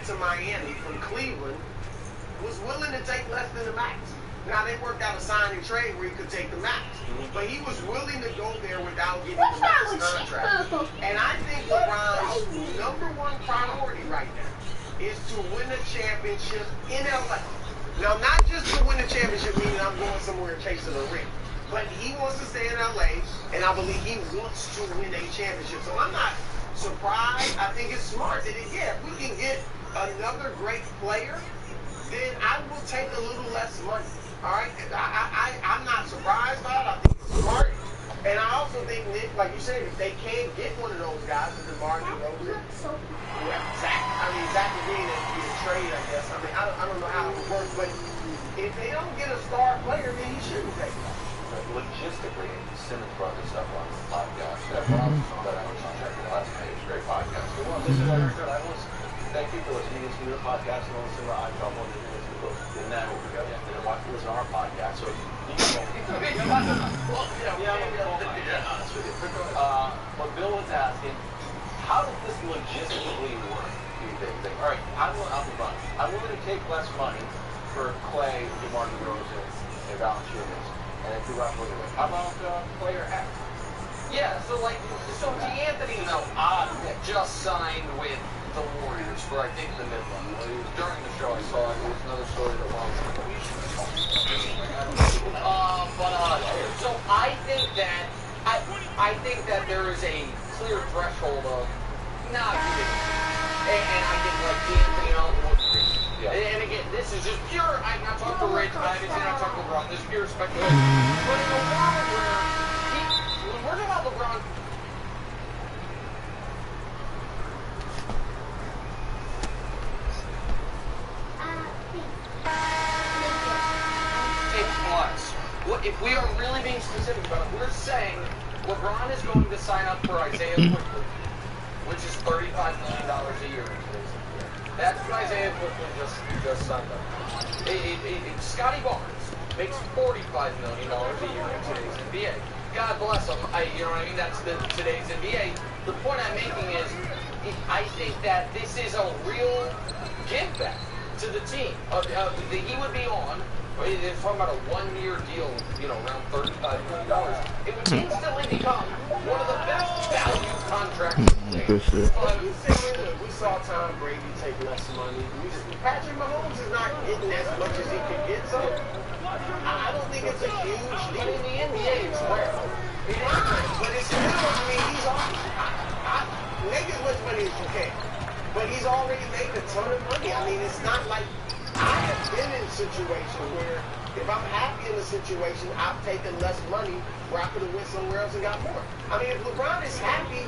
went to Miami from Cleveland was willing to take less than the max. Now, they worked out a sign and trade where he could take the max. But he was willing to go there without getting the max contract. And I think LeBron's number one priority right now is to win a championship in LA. Now, not just to win a championship, meaning I'm going somewhere chasing a ring. But he wants to stay in LA, and I believe he wants to win a championship. So I'm not surprised. I think it's smart that, if we can get another great player, then I will take a little less money. All right? I'm not surprised by it. I think it's smart. And I also think, Nick, like you said, if they can't get one of those guys, the DeMar DeRozan, Zach Levine is a trade, I guess. I mean, I don't know how it works, but if they don't get a star player, then he shouldn't take that. Logistically, Simmons brought this up on the podcast. That Rob's on that contract last night. It was a great podcast. Thank you for listening to your podcast and listen to iTunes and then listen to our podcast. So what Bill was asking, how does this logistically work? Do you think? All right, I'm willing to take less money for Clay, DeMar DeRozan, and Valanciunas, and then do that with it. How about player X? Yeah, so DeAnthony just signed with the Warriors for, I think, the mid-level. During the show, I saw it. It was another story that so I think that there is a clear threshold of and I think DeAnthony and again, this is just pure. I'm not talking to Rich. I'm not talking to LeBron. This is pure speculation. But in a world where when we're talking about LeBron. If we are really being specific about it, we're saying LeBron is going to sign up for Isaiah Quickly, which is $35 million a year. That's what Isaiah Quickly just signed up. Scotty Barnes makes $45 million a year in today's NBA. God bless him. You know what I mean? That's today's NBA. The point I'm making is, I think that this is a real give back to the team. He would be on. They're talking about a one-year deal, around $35 million. It would instantly become one of the best value contracts. We saw Tom Brady take less money. Patrick Mahomes is not getting as much as he could get, so I don't think it's a huge deal. But in the NBA, it's rare. But it's still, he's on. Make as much money as you can. But he's already made a ton of money. It's not like I have been in a situation where if I'm happy in a situation, I've taken less money where I could have went somewhere else and got more. If LeBron is happy,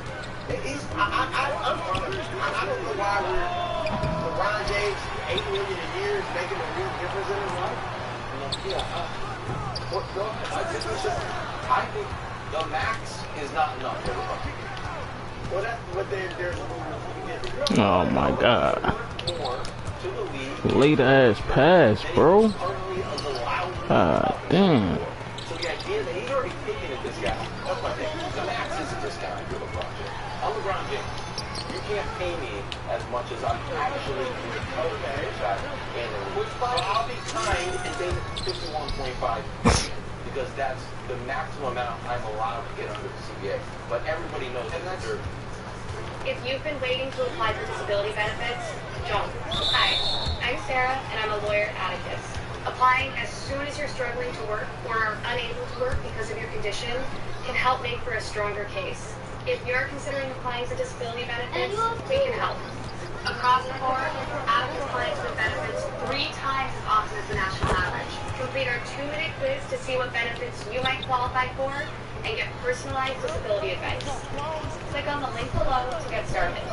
I'm fine. I don't know why LeBron James, $8 million a year is making a real difference in his life. I think the max is not enough for LeBron. Well, that's what there's. Oh my God. Late ass pass, bro. Damn. So the idea that he's already taken a discount. That's my thing. The max is a discount to LeBron James. I'm LeBron James. You can't pay me as much as I'm actually doing. Which I'll be kind and pay 51.5 because that's the maximum amount I'm allowed to get under the CBA. But everybody knows that they're. If you've been waiting to apply for disability benefits, don't. Hi, I'm Sarah, and I'm a lawyer at Atticus. Applying as soon as you're struggling to work or are unable to work because of your condition can help make for a stronger case. If you're considering applying for disability benefits, we can help. Across the board, Atticus applies for benefits 3 times as often as the national average. Complete our 2-minute quiz to see what benefits you might qualify for and get personalized disability advice. Click on the link below to get started.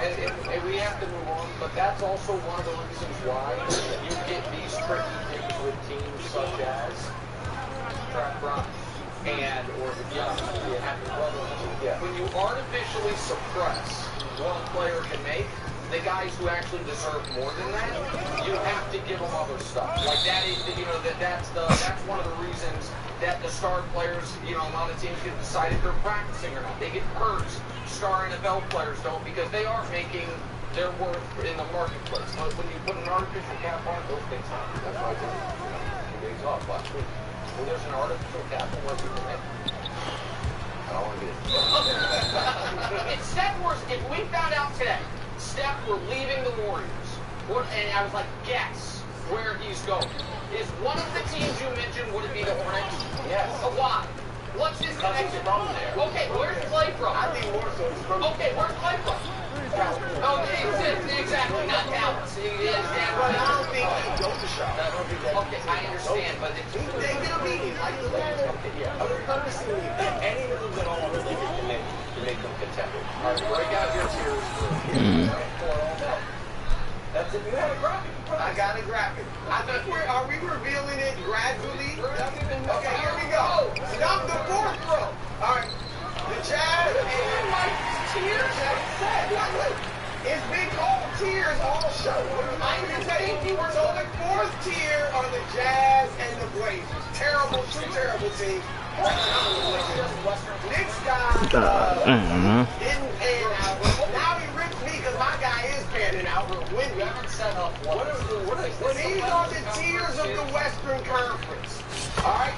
And we have to move on, but that's also one of the reasons why you get these tricky things with teams such as Brown or the when you artificially suppress what a player can make, the guys who actually deserve more than that, you have to give them other stuff. Like that is, that's one of the reasons that the star players, a lot of teams get decided they're practicing or not. They get hurt. Star NFL players don't, because they are making their worth in the marketplace. But when you put an artificial cap on, those things happen. That's why I did 2 days off last week. Well, there's an artificial cap on what people make. I don't want to get it. If Steph was, if we found out today, Steph were leaving the Warriors, and I was like, guess where he's going. Is one of the teams you mentioned, would it be the Hornets? Yes. Why? What's his connection? From there. Okay, where's Clay from? I think more so it's from. Okay, where's Clay from? Oh, exactly, not Dallas. He is down. But I don't think he goes to shop. Okay, I understand, but it's... They get a meeting like the Lakers. Yeah, honestly, any moves at all really can make them contenders. All right, break out your tears. That's it. You had a graphic. I got a graphic. I think are we revealing it gradually? Okay, here we go. Stop the fourth row. All right. The Jazz and like tears. It's been called tears all show. I can tell you, so the fourth tier are the Jazz and the Blazers. Terrible, two terrible teams. Knicks guy didn't pan out. Now he rips me because my guy is panning out. We haven't set up what is These are the tiers of the Western Conference. All right?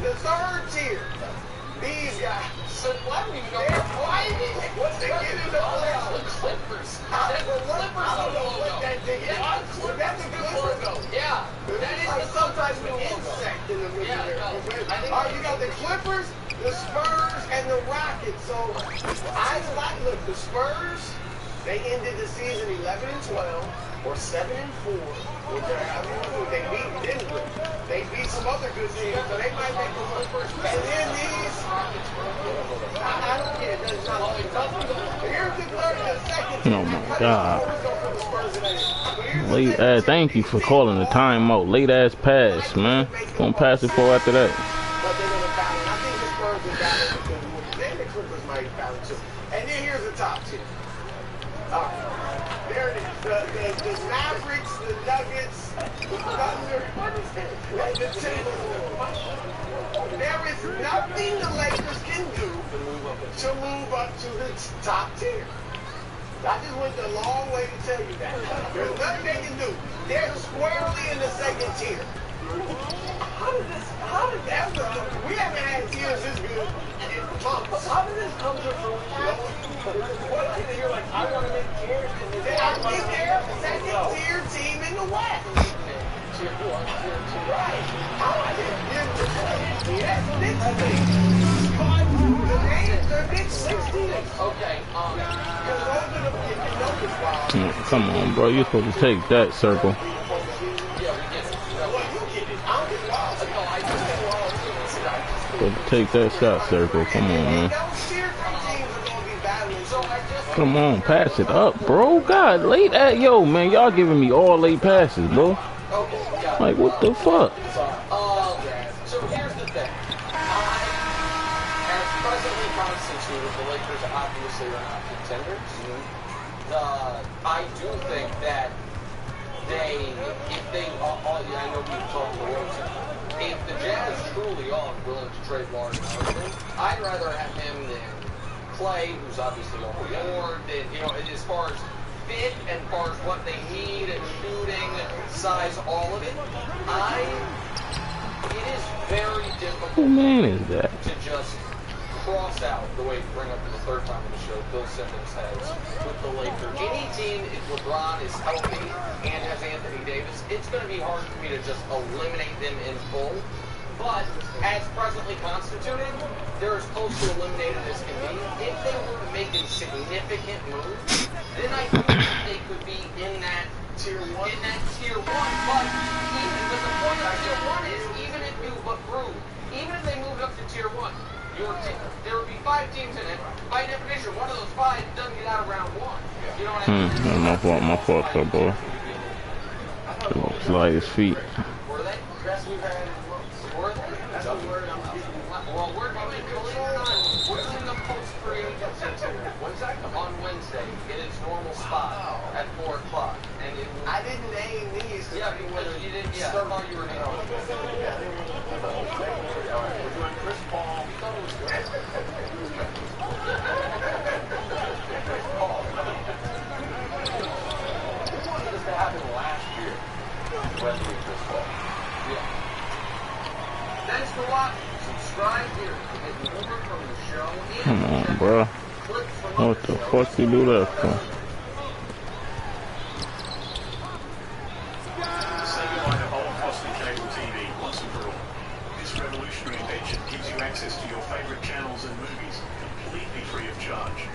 The third tier. These guys. Why don't even know They're fighting once they get in the playoffs. Clippers. I don't know what that thing is. That's a good logo. Yeah. That is like some type of insect in the middle there. All right, you got the Clippers, the Spurs, and the Rockets. So I like, look, the Spurs, they ended the season 11-12 or 7-4. They beat Denver. They beat some other good teams, so they might make the Clippers. And then these, I don't care. Here's the second team. Oh my God. Late, thank you for calling the timeout. Late ass pass, man. Gonna pass it for after that. But they're gonna foul it. I think the Spurs will foul it because then the Clippers might foul it too. And then here's the top two. All right. There it is. The Mavericks, the Nuggets, the Thunder, and the Timberwolves. There is nothing the Lakers can do to move up to the top tier. I just went the long way to tell you that. There's nothing they can do. They're squarely in the second tier. How did that look? We haven't had tiers this good in months. How did this come to fruition? What is it? You're like, I want to make tiers. I think they're the second tier team in the West. Tier 1, tier 2. Right. Okay, Come on, bro. You're supposed to take that circle. Supposed to take that shot circle. Come on, man. Come on, pass it up, bro. God, late at yo, man. Y'all giving me all late passes, bro. Like, what the fuck? So here's the thing. As presently constituted, the Lakers obviously are not contenders. I do think that if they, I know we've talked about if the Jazz truly are willing to trade Lawrence Martin, I'd rather have him than Clay, who's obviously on the board. And, as far as fit and as far as what they need and shooting, size, all of it, it is very difficult. Who man is that? To just cross out the way you bring up for the third time in the show, Bill Simmons has with the Lakers. Any team, if LeBron is healthy and has Anthony Davis, it's going to be hard for me to just eliminate them in full. But as presently constituted, they're as close to eliminated as can be. If they were to make a significant move, then I think they could be in that tier 1. But even the point of tier 1 is even if they moved up to tier 1, there would be 5 teams in it. By definition, one of those 5 doesn't get out of round 1. You know what I mean? My fault, though, boy. Slide his feet. Were they? Best we've had in months. Were they? That's the word I'm using. Well, we're believe it or not, we're in the post-free agency on Wednesday in its normal spot. thought you were going to. We're doing Chris Paul. We thought it was good. Chris Paul. We wanted this to happen last year. Wesley Chris Paul. Yeah. Thanks for watching. Subscribe here to get more from the show. Come on, bro. What the fuck you do that for? Say goodbye to old costly cable TV once and for all. This revolutionary invention gives you access to your favorite channels and movies completely free of charge.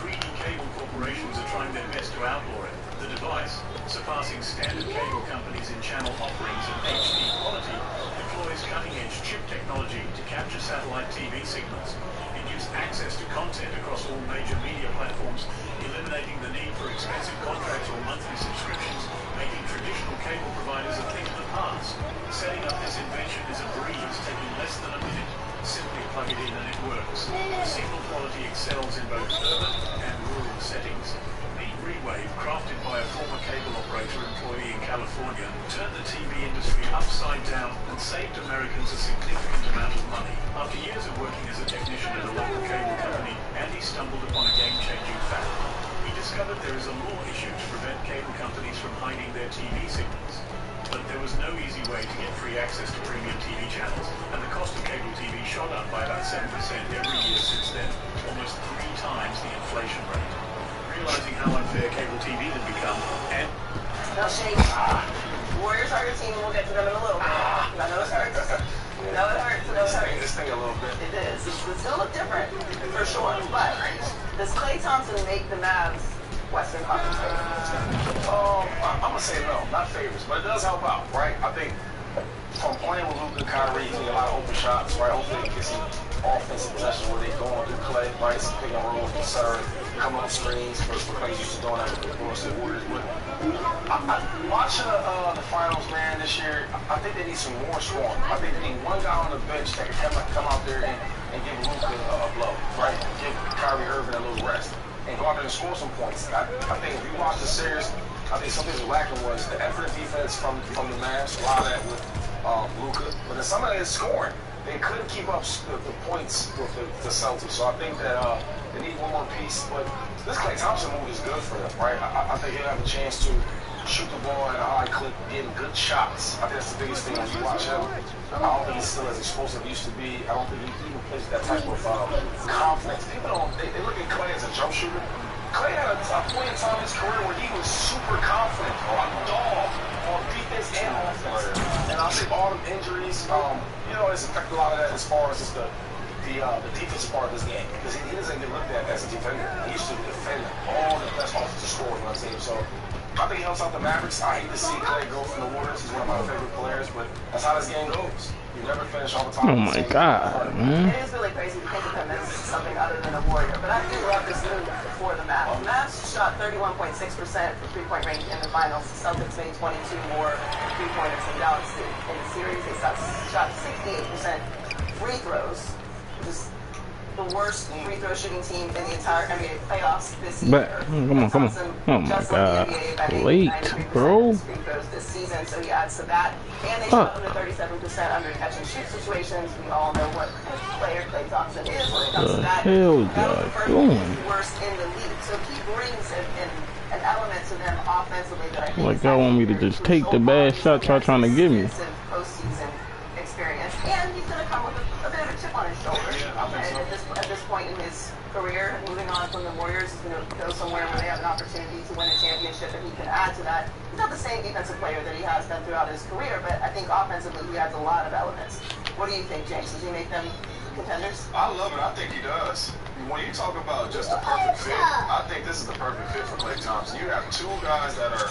Greedy cable corporations are trying their best to outlaw it. The device, surpassing standard cable companies in channel offerings and HD quality, deploys cutting-edge chip technology to capture satellite TV signals, induce access to content across all major media platforms, eliminating the need for expensive contracts or monthly subscriptions, making traditional cable providers a thing of the past. Setting up this invention is a breeze, taking less than a minute. Simply plug it in and it works. The signal quality excels in both urban and rural settings. The ReWave, crafted by a former cable operator employee in California, turned the TV industry upside down and saved Americans a significant amount of money. After years of working as a technician at a local cable company, Andy stumbled upon a game-changing fact. He discovered there is a law issue to prevent cable companies from hiding their TV signals. But there was no easy way to get free access to premium TV channels, and the cost of cable TV shot up by about 7% every year since then, almost 3 times the inflation rate. Realizing how unfair cable TV had become, and No shade. Warriors are your team, and we'll get to them in a little bit. I know it hurts. I know it hurts. I know it hurts. This thing a little bit. It is. It's going to look different, for sure. But does Klay Thompson make the Mavs Western Conference favorites? I'm gonna say no, not favorites, but it does help out, right? I think from playing with Luka and Kyrie, you get a lot of open shots, right? Hopefully you get some offensive possessions where they go on through Klay, right? Some pick and roll, etc. Coming off screens for Klay used to doing that with the Boston Warriors. But watching the finals, man, this year, I think they need some more scoring. I think they need one guy on the bench that can come out there and give Luka a blow, right? Give Kyrie Irving a little rest. And go out there and score some points. I think if you watch the series, I think something that was lacking was the effort and defense from the Mavs. A lot of that with Luka, but then some of that is scoring. They couldn't keep up the points with the Celtics. So I think that they need one more piece. But this Klay Thompson move is good for them, right? I think he'll have a chance to shoot the ball at a high clip, getting good shots. I think that's the biggest thing when you watch him. I don't think he's still as explosive as he used to be. I don't think he even plays that type of confidence. People don't, they look at Klay as a jump shooter. Klay had a point in time in his career where he was super confident, a dog on defense and offense. And I'll say all the injuries, it's affected a lot of that as far as just the defensive part of this game. Because he doesn't get looked at as a defender. He used to defend all the best offensive scorers on the team. So I think he helps out the Mavericks. I hate to see Klay go from the Warriors. He's one of my favorite players, but that's how this game goes. You never finish all the time. Oh my God, man. It is really crazy to think of him as something other than a Warrior, but I do love this move for the Mavs. The Mavs shot 31.6% for three-point range in the finals. The Celtics made 22 more three-pointers than Dallas did. In the series, they shot 68% free throws, which is the worst free throw shooting team in the entire NBA playoffs this year. But come on. Oh my God. Late, bro. Free throws this season, so he adds to that. And they shot under 37% under catch and shoot situations. We all know what player Klay Thompson is when it comes to that. Hell, That was the worst in the league. So he brings an element to them offensively that I think like y'all want me to just take the bad shots y'all trying to give me. Postseason experience, and he's going to come with a bit of a chip on his shoulder. At this point in his career, moving on from the Warriors, he's going to go somewhere where they have an opportunity to win a championship, and he can add to that. He's not the same defensive player that he has been throughout his career, but I think offensively he adds a lot of elements. What do you think, James? Does he make them contenders? I love it. I think he does. When you talk about just a perfect fit, I think this is the perfect fit for Klay Thompson. You have two guys that are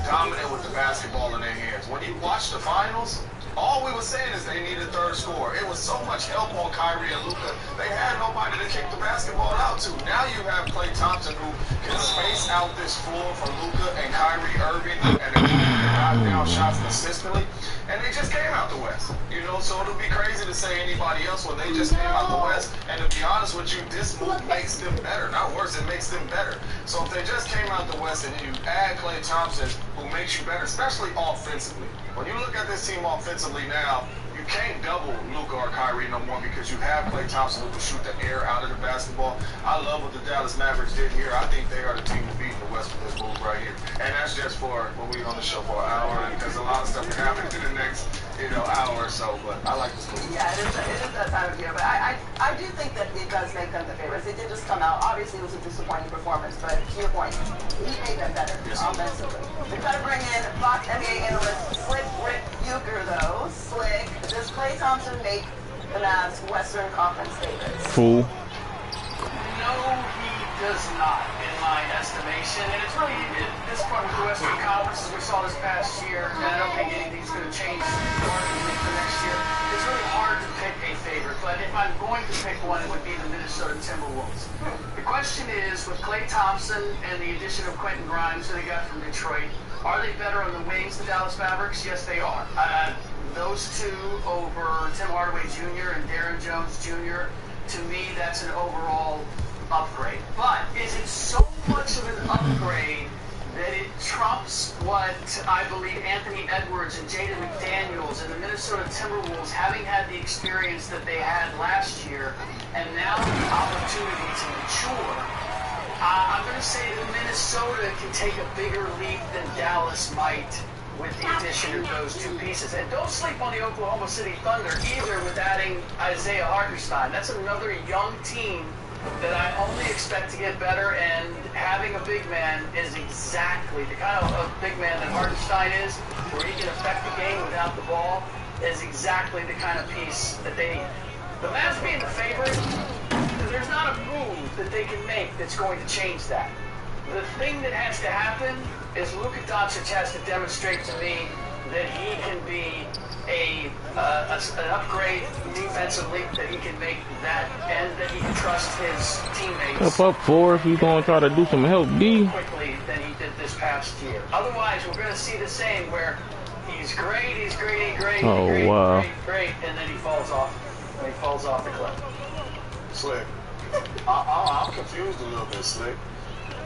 dominant with the basketball in their hands. When you watch the finals, All we were saying is they needed a third scorer. It was so much help on Kyrie and Luka. They had nobody to kick the basketball out to. Now you have Klay Thompson who can space out this floor for Luka and Kyrie Irving, and they knock down shots consistently. And they just came out the West, you know, so it'll be crazy to say anybody else when they just came out the West. And to be honest with you, this move makes them better, not worse, it makes them better. So if they just came out the West and you add Klay Thompson, who makes you better, especially offensively. When you look at this team offensively now, you can't double Luka or Kyrie no more because you have Klay Thompson who can shoot the air out of the basketball. I love what the Dallas Mavericks did here. I think they are the team to beat in the West with this move right here. And that's just for when we're on the show for an hour, and there's a lot of stuff that happens in the next, hour or so. But I like this move. Yeah, it is that time of year. But I do think that it does make them the favorites. They did just come out. Obviously, it was a disappointing performance, but to your point, he made them better offensively. They've got to bring in Fox NBA analyst Slick Rick Bucher, though. Slick, does Klay Thompson make the Mavs Western Conference favorites? Fool. No, he does not, in my estimation. And it's really this point with the Western Conference, as we saw this past year, and I don't think anything's going to change for next year. It's really hard to pick a favorite, but if I'm going to pick one, it would be the Minnesota Timberwolves. The question is, with Klay Thompson and the addition of Quentin Grimes that they got from Detroit, are they better on the wings, the Dallas Mavericks? Yes, they are. Those two over Tim Hardaway Jr. and Darren Jones Jr., to me, that's an overall upgrade. But is it so much of an upgrade that it trumps what I believe Anthony Edwards and Jaden McDaniels and the Minnesota Timberwolves, having had the experience that they had last year, and now the opportunity to mature? I'm going to say that Minnesota can take a bigger leap than Dallas might with the addition of those two pieces. And don't sleep on the Oklahoma City Thunder either with adding Isaiah Hartenstein. That's another young team that I only expect to get better, and having a big man is exactly the kind of big man that Hartenstein is, where he can affect the game without the ball, is exactly the kind of piece that they need. The Mavs being the favorite, there's not a move that they can make that's going to change that. The thing that has to happen is Luka Doncic has to demonstrate to me that he can be an upgrade defensively, that he can make that, and that he can trust his teammates. Up 4 if he's going to try to do some help B. Quickly than he did this past year. Otherwise, we're going to see the same where he's great, Oh, wow. great, and then he falls off. And he falls off the cliff. Slick, I'm confused a little bit, Slick.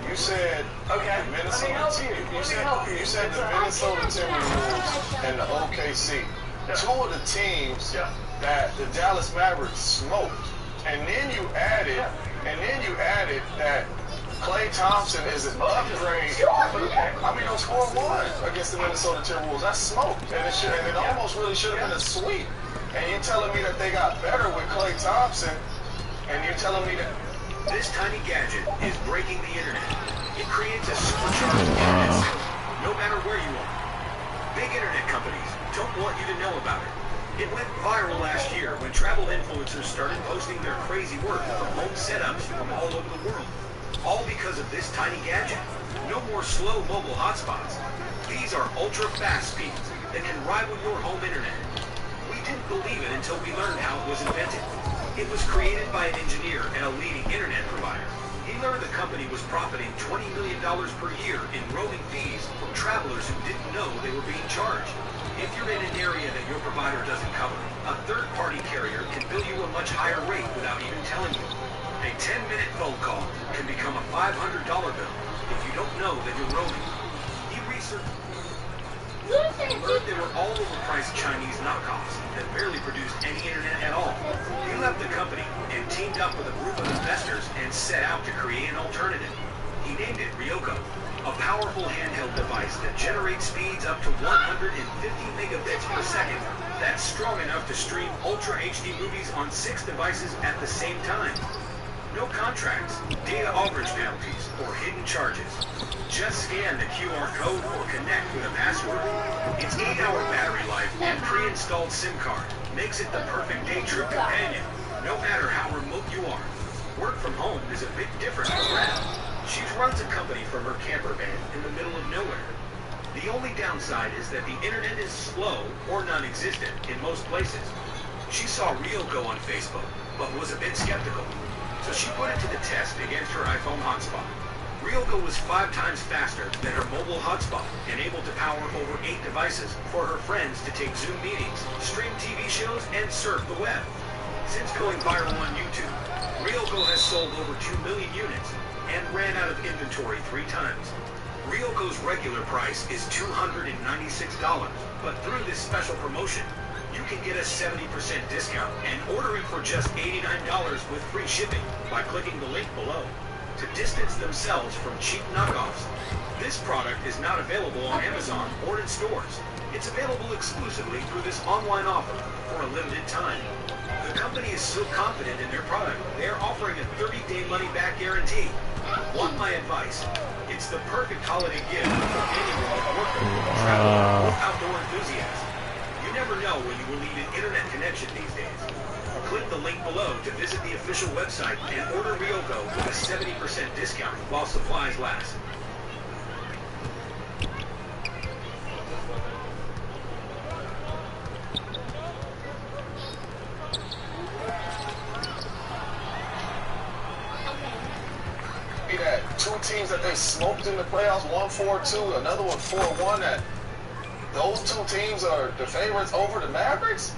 You said okay. the Minnesota you said the Minnesota Timberwolves and the OKC. Yeah. Two of the teams that the Dallas Mavericks smoked. And then you added that Klay Thompson is an upgrade. I mean, those 4-1 against the Minnesota Timberwolves, that's smoked. And it almost really should have been a sweep. And you're telling me that they got better with Klay Thompson, and you're telling me that this tiny gadget is breaking the internet. It creates a supercharged internet system, no matter where you are. Big internet companies don't want you to know about it. It went viral last year when travel influencers started posting their crazy work from home setups from all over the world. All because of this tiny gadget. No more slow mobile hotspots. These are ultra-fast speeds that can rival your home internet. We didn't believe it until we learned how it was invented. It was created by an engineer at a leading internet provider. He learned the company was profiting $20 million per year in roaming fees from travelers who didn't know they were being charged. If you're in an area that your provider doesn't cover, a third-party carrier can bill you a much higher rate without even telling you. A 10-minute phone call can become a $500 bill if you don't know that you're roaming. He researched. He learned there were all overpriced Chinese knockoffs that barely produced any internet at all. He left the company and teamed up with a group of investors and set out to create an alternative. He named it Ryoko, a powerful handheld device that generates speeds up to 150 megabits per second. That's strong enough to stream Ultra HD movies on 6 devices at the same time. No contracts, data overage penalties, or hidden charges. Just scan the QR code or connect with a password. Its 8-hour battery life and pre-installed SIM card makes it the perfect day trip companion, no matter how remote you are. Work from home is a bit different for Brad. She runs a company from her camper van in the middle of nowhere. The only downside is that the internet is slow or non-existent in most places. She saw Ryoko on Facebook, but was a bit skeptical. So she put it to the test against her iPhone hotspot. Ryoko was 5 times faster than her mobile hotspot and able to power over 8 devices for her friends to take Zoom meetings, stream TV shows, and surf the web. Since going viral on YouTube, Ryoko has sold over 2 million units and ran out of inventory 3 times. Ryoko's regular price is $296, but through this special promotion, you can get a 70% discount and order it for just $89 with free shipping by clicking the link below. To distance themselves from cheap knockoffs, this product is not available on Amazon or in stores. It's available exclusively through this online offer for a limited time. The company is so confident in their product, they are offering a 30-day money-back guarantee. Want my advice? It's the perfect holiday gift for anyone with worker, traveler, or outdoor enthusiast. You never know when you will need an internet connection these days. Click the link below to visit the official website and order Ryoko with a 70% discount while supplies last. That 2 teams that they smoked in the playoffs, one 4-2, another one 4-1, that those 2 teams are the favorites over the Mavericks?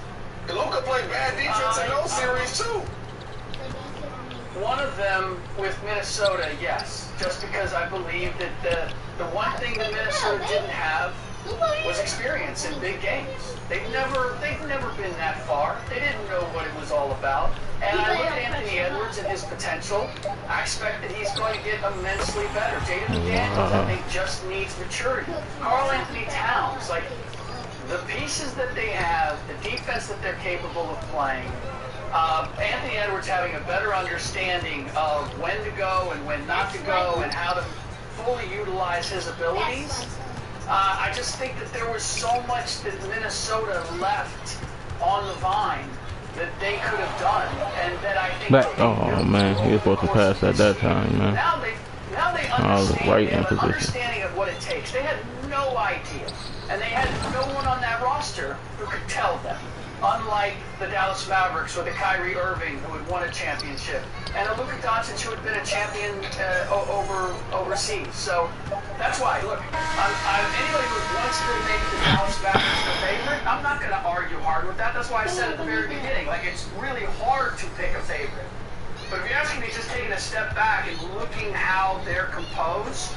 Luka played bad defense in those series too. One of them with Minnesota, yes. Just because I believe that the one thing that Minnesota didn't have was experience in big games. They've never been that far. They didn't know what it was all about. And I look at Anthony Edwards and his potential. I expect that he's going to get immensely better. Jaden McDaniels, I think, just needs maturity. Karl Anthony Towns, like, the pieces that they have, the defense that they're capable of playing, Anthony Edwards having a better understanding of when to go and when not to go and how to fully utilize his abilities. I just think that there was so much that Minnesota left on the vine that they could have done, and that I think. Oh man, he was supposed to pass at that time, man. Now they understand. Right they have in an position. understanding of what it takes. They had no idea, and they had no one on that roster who could tell them. Unlike the Dallas Mavericks or the Kyrie Irving, who had won a championship, and a Luka Doncic, who had been a champion overseas. So that's why, look, anybody who wants to make the Dallas Mavericks the favorite, I'm not going to argue hard with that. That's why I said at the very beginning, like, it's really hard to pick a favorite. But if you're asking me, just taking a step back and looking how they're composed,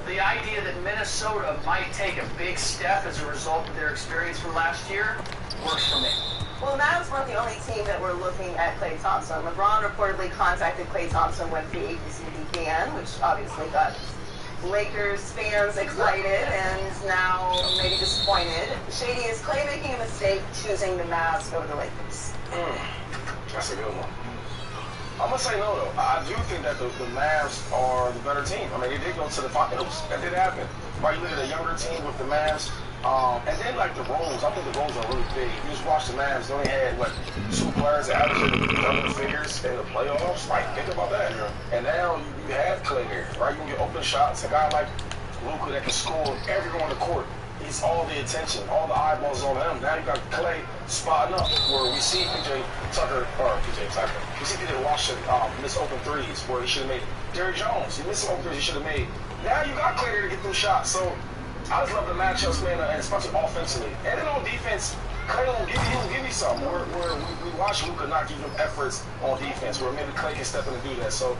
the idea that Minnesota might take a big step as a result of their experience from last year works for me. Well, the Mavs weren't the only team that were looking at Klay Thompson. LeBron reportedly contacted Klay Thompson when free agency began, which obviously got Lakers fans excited and now maybe disappointed. Shady, is Klay making a mistake choosing the Mavs over the Lakers? That's a good one. I'm going to say no, though. I do think that the Mavs are the better team. I mean, they did go to the finals. That did happen. Right, you look at a younger team with the Mavs. And then, like, the roles. I think the roles are really big. You just watch the Mavs. They only had, 2 players that averaged double figures in the playoffs. Like, think about that. And now you have Klay there, right? You can get open shots. A guy like Luka that can score everywhere on the court. He's all the attention, all the eyeballs on him. Now you got Klay spotting up, where we see PJ Tucker, we see PJ Washington miss open threes where he should have made it. Derrick Jones, he missed some open threes he should have made. Now you got Klay there to get those shots. So I just love the matchups, man, and especially offensively. And then on defense, Klay will give you something. Where we watch Luka not give him efforts on defense, where maybe Klay can step in and do that. So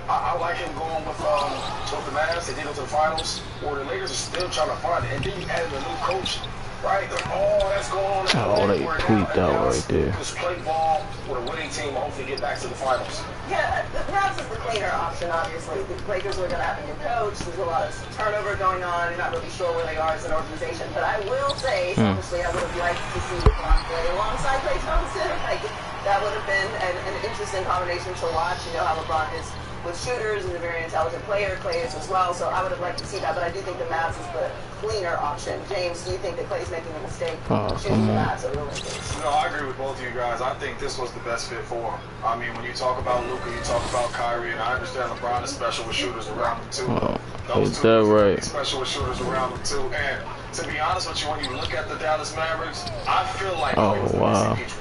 I like him going with the Mavs. They did go to the finals, where the Lakers are still trying to find it. And then you added a new coach, right? All that's going on. Oh, they tweaked out right there. Just play ball with a winning team and hopefully get back to the finals. Yeah, the Mavs is the cleaner option, obviously. The Lakers are going to have a new coach. There's a lot of turnover going on. You're not really sure where they are as an organization. But I will say, obviously, I would have liked to see LeBron play alongside Klay Thompson. Like, that would have been an interesting combination to watch. You know how LeBron is with shooters and a very intelligent player. Klay is as well, so I would have liked to see that, but I do think the Mavs is the cleaner option. James, do you think that Klay's making a mistake choosing the Mavs over the Lakers? No, I agree with both of you guys. I think this was the best fit for him. I mean, when you talk about Luka, you talk about Kyrie, and I understand LeBron is special with shooters around him too. Those two are special with shooters around him too. And to be honest with you, when you look at the Dallas Mavericks, I feel like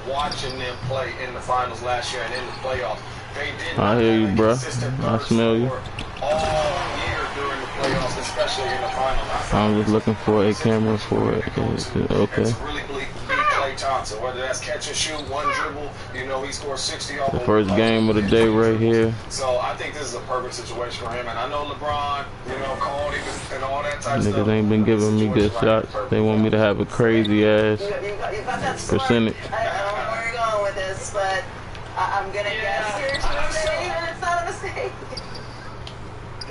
watching them play in the finals last year and in the playoffs. They did not hear you, bro. I smell you. All year during the playoffs, especially in the finals. I'm just looking for a camera for it. Okay. It's really beat Klay Thompson, whether that's catch and shoot, one dribble, you know, he scored 60 off the first game of the day right here. So I think this is a perfect situation for him. And I know LeBron, you know, called him and all that type of stuff. Niggas ain't been giving me good shots. They want me to have a crazy ass percentage. I don't know where you're going with this, but I'm gonna guess here today that it's not a mistake.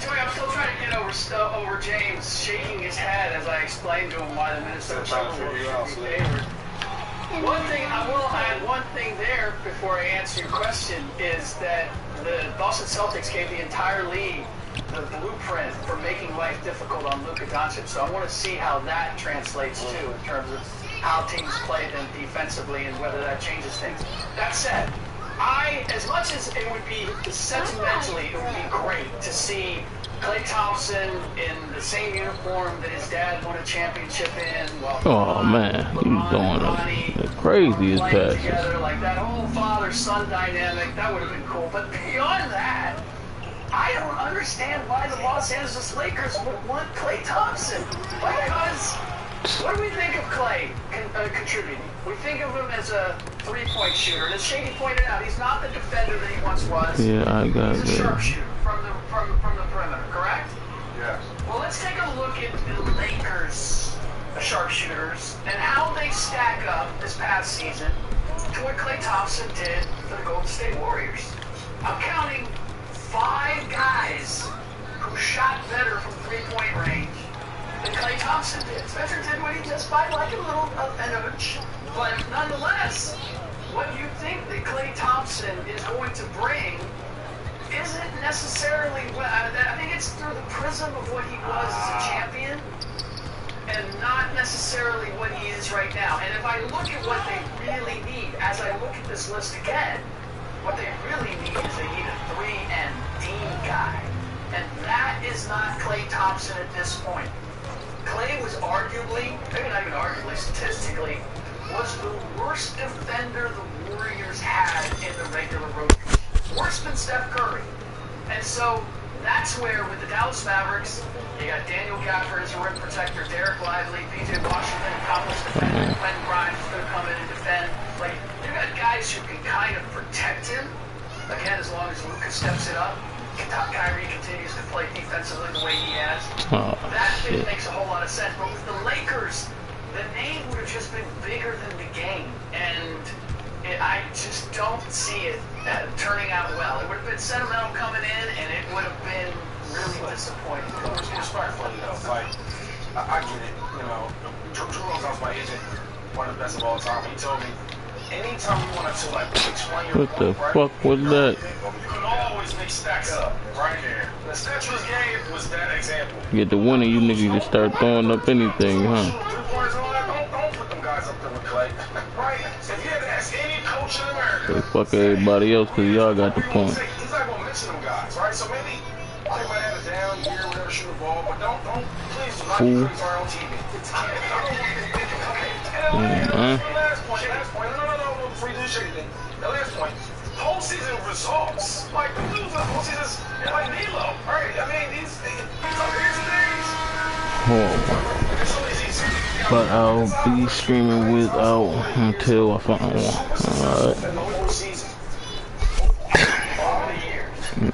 Joey, I'm still trying to get over James shaking his head as I explained to him why the Minnesota Timberwolves should be favored. One thing, I will add one thing there before I answer your question, is that the Boston Celtics gave the entire league the blueprint for making life difficult on Luka Doncic. So I want to see how that translates too in terms of how teams play them defensively and whether that changes things. That said, as much as it would be sentimentally, it would be great to see Klay Thompson in the same uniform that his dad won a championship in. Oh man, he's doing the craziest passes. Together, like that whole father-son dynamic, that would have been cool. But beyond that, I don't understand why the Los Angeles Lakers would want Klay Thompson. Because what do we think of Klay contributing? We think of him as a three-point shooter. And as Shady pointed out, he's not the defender that he once was. Yeah, I got He's a sharpshooter from the perimeter, correct? Yes. Well, let's take a look at the Lakers sharpshooters and how they stack up this past season to what Klay Thompson did for the Golden State Warriors. I'm counting 5 guys who shot better from three-point range than Klay Thompson did. Spencer Dinwiddie just by like a little an inch, but nonetheless, what you think that Klay Thompson is going to bring isn't necessarily, I think it's through the prism of what he was as a champion and not necessarily what he is right now. And if I look at what they really need, as I look at this list again, what they really need is they need a 3-and-D guy. And that is not Klay Thompson at this point. Klay was arguably, maybe not even arguably, statistically, was the worst defender the Warriors had in the regular rotation. Worse than Steph Curry. And so that's where, with the Dallas Mavericks, you got Daniel Gafford as a rim protector, Derek Lively, PJ Washington, accomplished defender, Glenn Grimes is going to come in and defend. Like, you got guys who can kind of protect him. Again, as long as Luka steps it up. Kyrie continues to play defensively the way he has. That makes a whole lot of sense. But with the Lakers, the name would have just been bigger than the game. And I just don't see it turning out well. It would have been sentimental coming in, and it would have been really disappointing. Respectfully, though, like, I get it. You know, Drew Rosen's my agent, one of the best of all time. He told me, anytime you wanted to, like, explain your what the fuck was that? You could always make stacks up, right there. The stats was game was that example. Get the winner, you niggas just start throwing up anything, huh? Don't put them guys up there with Klay. Right? If you had to ask any coach in America, they fuck everybody else because y'all got the point. He's not going to mention them guys, right? So maybe they might have a down year, whatever, shoot a ball, but please do not increase our own TV. Last point. No, before you do shit anything. The last point. Postseason results. Like, the dudes in the postseason, like Nilo, right? I mean, these but I'll be streaming without until I find one.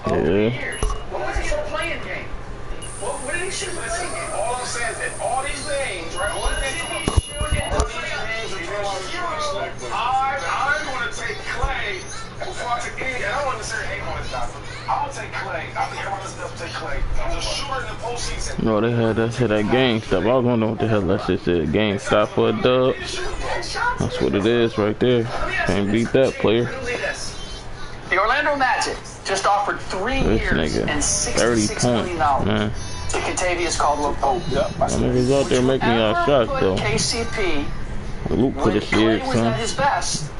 Alright. Yeah. What was he in the playing game? What did he shoot in the playing game? All I'm saying is that all these names, right? All these names I'm going to take Klay before I take any. I don't want to say hate on this guy. I will take Klay. I think everyone else does take Klay. I'm just shooter in the postseason. No, they had that shit at GameStop. I was wondering what the hell that shit said. GameStop for a dub. That's what it is right there. Can't beat that, player. The Orlando Magic just offered 3 years and $66 million to Kentavious Caldwell-Pope. Niggas out there making y'all shots though. KCP Luke could have shared was at his best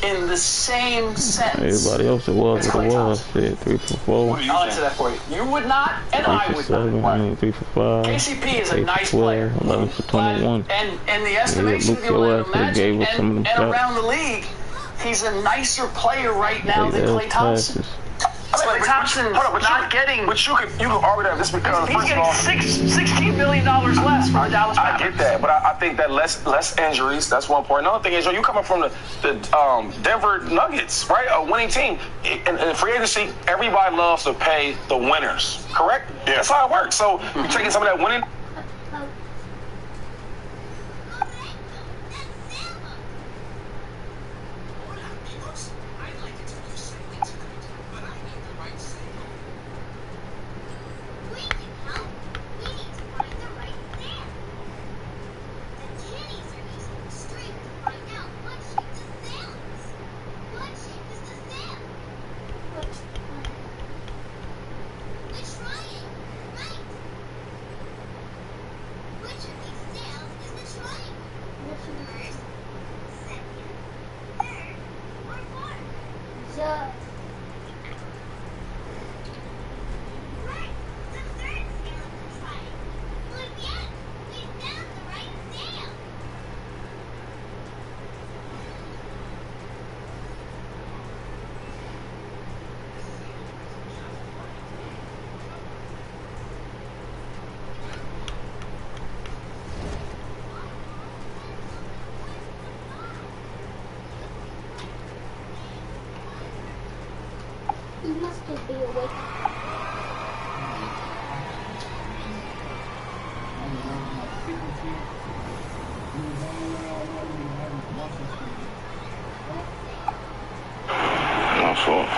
in the same sentence. Everybody else it was what it was. Shit, 3 for 4. I'll answer that for you. You would not, and I would 7, not. 3 for 5. KCP is a 8 nice for 12, player. 11 for 21. And the estimation of the Orlando Magic and around the league, he's a nicer player right now than Klay Thompson. Klay Thompson not getting. But you can argue that just because he's getting $16 million less from the Dallas Mavericks. I get that, but I think that less injuries. That's one part. Another thing is, you coming from the Denver Nuggets, right? A winning team. In free agency, everybody loves to pay the winners. Correct? Yeah. That's how it works. So you're taking some of that winning. You must just be awake. My fault.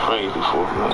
Crazy for me.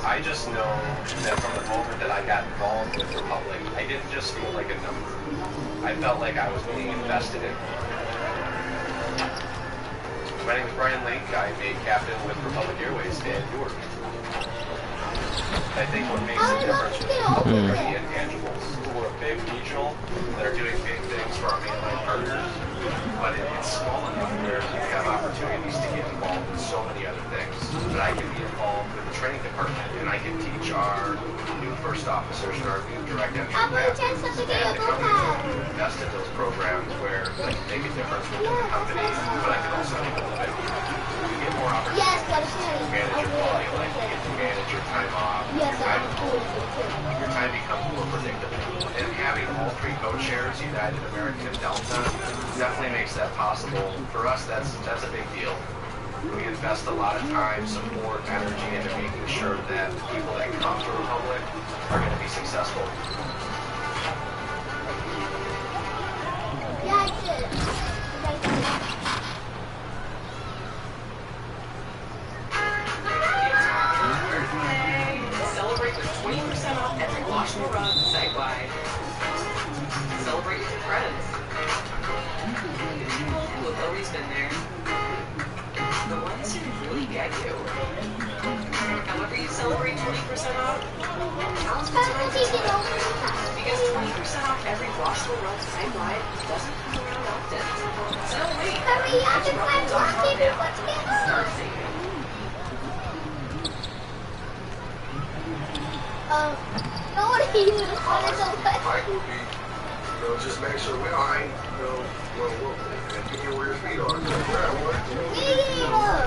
I just know that from the moment that I got involved with Republic, I didn't just feel like a number. I felt like I was being invested in. My name is Brian Link. I made captain with Republic Airways in Newark. I think what makes the difference with Republic are the intangibles. We're a big regional that are doing big things for our mainline partners, but it's small enough where you have opportunities to get involved with so many other things. That I can be involved with the training department, and I can teach our new first officers and our new direct entry captains and the company to invest in those programs where I can make a difference within the company, but I can also make a little bit. You get more opportunities to manage your quality of life, you get to manage your time off, your time at home. Your time becomes more predictable. And having having all three code shares, United, American, and Delta, definitely makes that possible. For us, that's a big deal. We invest a lot of time, support, energy into making sure that the people that come to Republic are going to be successful. Yeah, I did. Celebrate with 20% off every washable rug site-wide. Celebrate with your friends. Look, Lori's been there. The ones who really get you. However you celebrate 20% off, counts for because 20% off every washable rug site-wide doesn't come around often. So wait, Hurry up and find walking and what's going start on? saving. No one even wanted to let Mike will be, just make sure we ain't, and you where your feet are.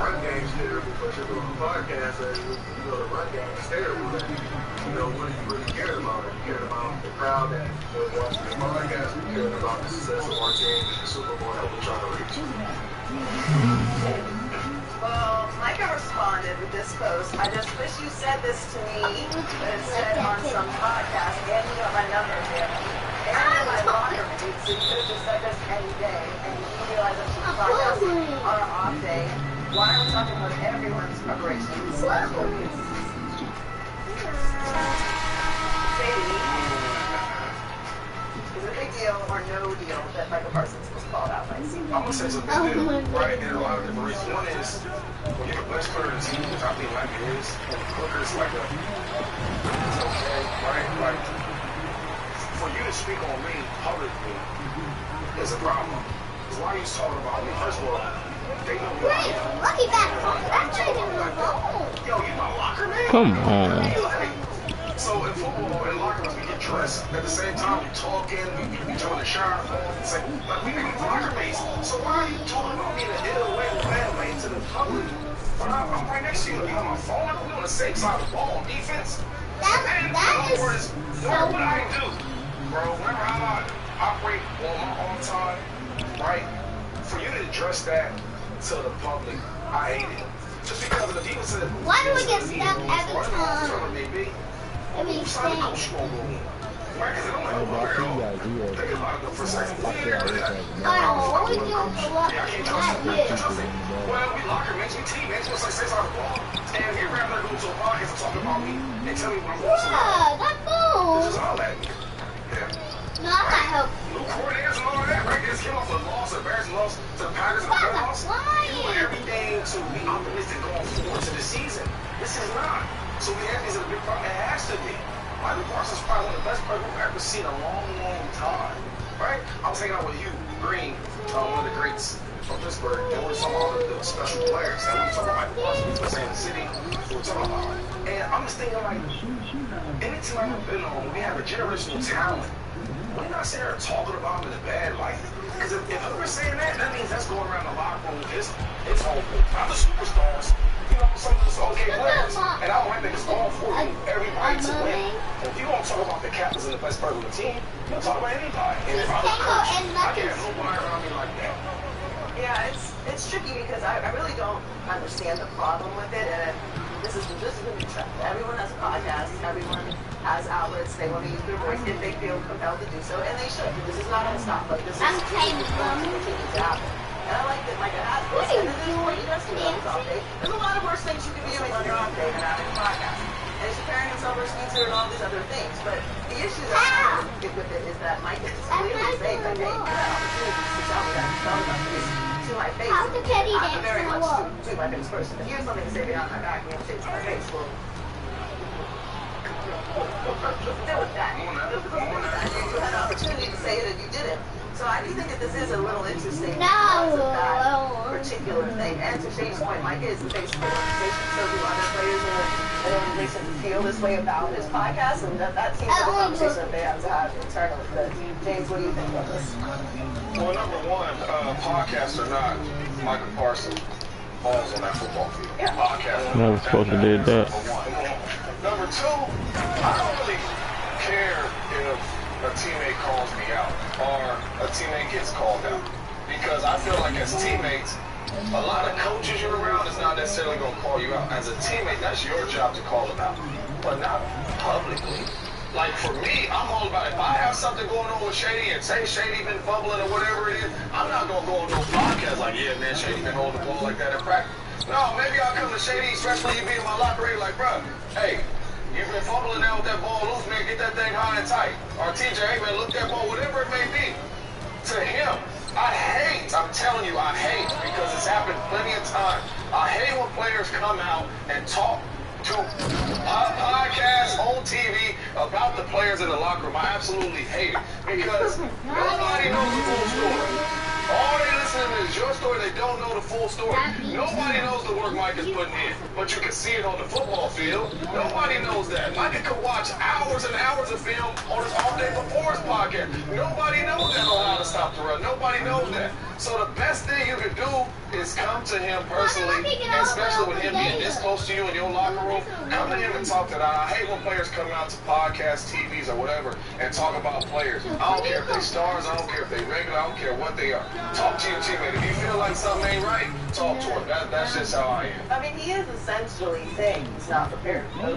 Run game's there because you're doing a podcast and the run game is there. What are you really caring about? Are you caring about the crowd that watching the podcast? Are you caring about the success of our team and the Super Bowl that we're trying to reach? Well, Micah responded with this post. I just wish you said this to me instead on some podcast. And you got my number here. And in my locker room, so you could have just said this any day. And you realize that she's podcasting on an off day. Why are we talking about everyone's preparations? Baby, is it a big deal or no deal that Michael Parsons was called out by CB? I'm gonna say it's a big deal, right? And a lot of different reasons. One is when you're the best player in the team, which I think Mike is, and Booker's like it's okay, right? Like for you to speak on me publicly is a problem. Because why are you talking about me? First of all, they know you. Wait, lucky back. That's not even alone. Yo, you my locker man? Come on. So in football, in locker rooms, we get dressed. At the same time, we talking, we join the shower. It's like we make locker mates. So why are you talking about me in an ill way, bad way to the public? When I'm right next to you, you on my phone, we on the same side of the ball on defense. That is so what I do, bro, whenever I operate on my own time, right? For you to address that to the public, I hate it. Just because of the people said, why do we get stuck every time? Every time. Right, because it don't matter what we're think about it for a second. I don't know what we do for what Well, we locker mates, we teammates, what's like 6 out of the ball. And here, rather than go to a podcast and talk about me and tell me what I'm doing. Yeah, that's cool. This is all that. Yeah. No, I'm not helping. New coordinators and all that, right? They just came off a loss, an embarrassing loss to the Packers and the playoffs. You do everything to be optimistic going forward to the season. This is not. So we have these a big problem. It has to be. Michael Parsons is probably one of the best players we've ever seen in a long, long time. Right? I was hanging out with you, Green, one of the greats from Pittsburgh, and we were talking about all the special players. And we were talking about Michael Parsons, we were saying the city, we were talking about. And I'm just thinking, like, any team I've been on, we have a generational talent. We're not sitting there talking about him in a bad light. Because if we're saying that, that means that's going around the locker room. It's hopeful. Not the superstars. Some of the okay players. And I don't like that it's all for you. Everybody to win. If you don't talk about the captains and the best player of the team, you don't talk about anybody. And if I'm a coach, I can't have nobody around me like that. Yeah, it's tricky because I really don't understand the problem with it. And this is going to be tough. Everyone has a podcast. Everyone has outlets. They want to use their voice if they feel compelled to do so, and they should. This is not going to stop. Like, this is going to continue to happen. And I like that Micah has this. And this is what he does to his off day. There's a lot of worse things you can be doing on your off day than having a podcast. And he's comparing himself to Spencer and all these other things. But the issue that I get with it is that Micah is clearly saying that, hey, you had opportunities to tell me that you felt about this to my face. How's the teddy I'm dance very much work? to my face person. If you have something to say behind my back, you have to say it to my face. Well, deal with that. You had an opportunity to say it and you didn't. So I do think that this is a little interesting because of that particular thing. And to Shane's point, Mike is the face of the organization, so do other players in the organization feel this way about his podcast, and that seems like a conversation that they have to have internally. But James, what do you think about this? Well, number one, podcasts are not Michael Parsons balls on that football field. Yeah. Podcasts Never supposed to do that. Number two, I don't really care if a teammate calls me out or a teammate gets called out. Because I feel like as teammates, a lot of coaches you're around is not necessarily going to call you out. As a teammate, that's your job to call them out, but not publicly. Like for me, I'm all about it. If I have something going on with Shady and say Shady been fumbling or whatever it is, I'm not going to go on no podcast like, yeah, man, Shady been holding the ball like that in practice. No, maybe I'll come to Shady, especially you be in my locker room like, bro, hey, you've been fumbling down with that ball loose, man, get that thing high and tight. Or TJ, hey, man, look that ball, whatever it may be. To him, I'm telling you, I hate, because it's happened plenty of times. I hate when players come out and talk to podcasts on TV about the players in the locker room. I absolutely hate it, because nobody knows the full story. All they listening to is your story. They don't know the full story. Nobody knows the work Mike is putting in, but you can see it on the football field. Nobody knows that. Mike could watch hours and hours of film on his All Day Before his podcast. Nobody knows that on how to stop the run. Nobody knows that. So the best thing you can do is come to him personally, and especially with him being this close to you in your locker room, come to him and talk to that. I hate when players come out to podcasts, TVs, or whatever, and talk about players. I don't care if they stars, I don't care if they regular, I don't care what they are. Talk to your teammate. If you feel like something ain't right, talk to him. That's just how I am. I mean, he is essentially saying he's not prepared for this. I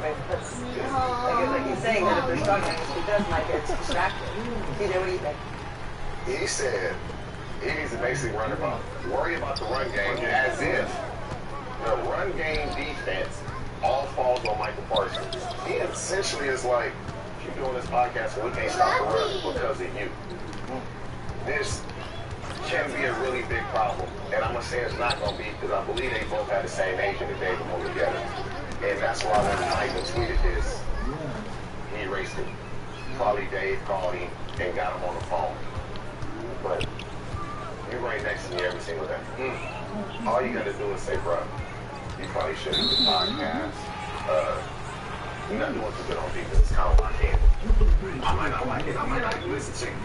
mean, that's like he's saying that if they're struggling, it's because Mike gets distracted. TJ, what do you think? He said he needs to basically worry about the run game as if the run game defense all falls on Michael Parsons. He essentially is like, keep doing this podcast and we can't stop the run because of you. This can be a really big problem. And I'm going to say it's not going to be, because I believe they both had the same agent the day before together. And that's why when Michael tweeted this, he erased it. Probably Dave called him and got him on the phone. But you're right next to me every single day. All you got to do is say, bro, you probably should do the podcast. You're not doing too good on defense. It's kind of like it. I might not like it. I might not even listen to you.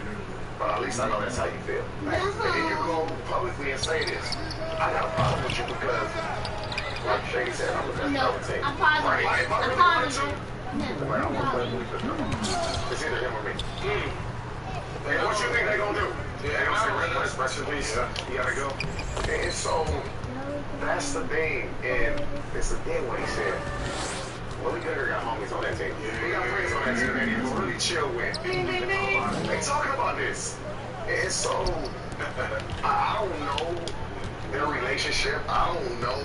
But at least I know that's how you feel. And then you go publicly and say this. I got a problem with you because, like Shady said, I'm the best on the team. I'm positive. Right? I'm positive. It's either him or me. Hey, what you think they gonna do? They gonna say, rest in peace. You gotta go. And so, that's the thing. And it's the thing when he said, Willie Gooder got homies on that team. He got friends on that team that he was really chill with. They talking about this. And so, I don't know their relationship. I don't know,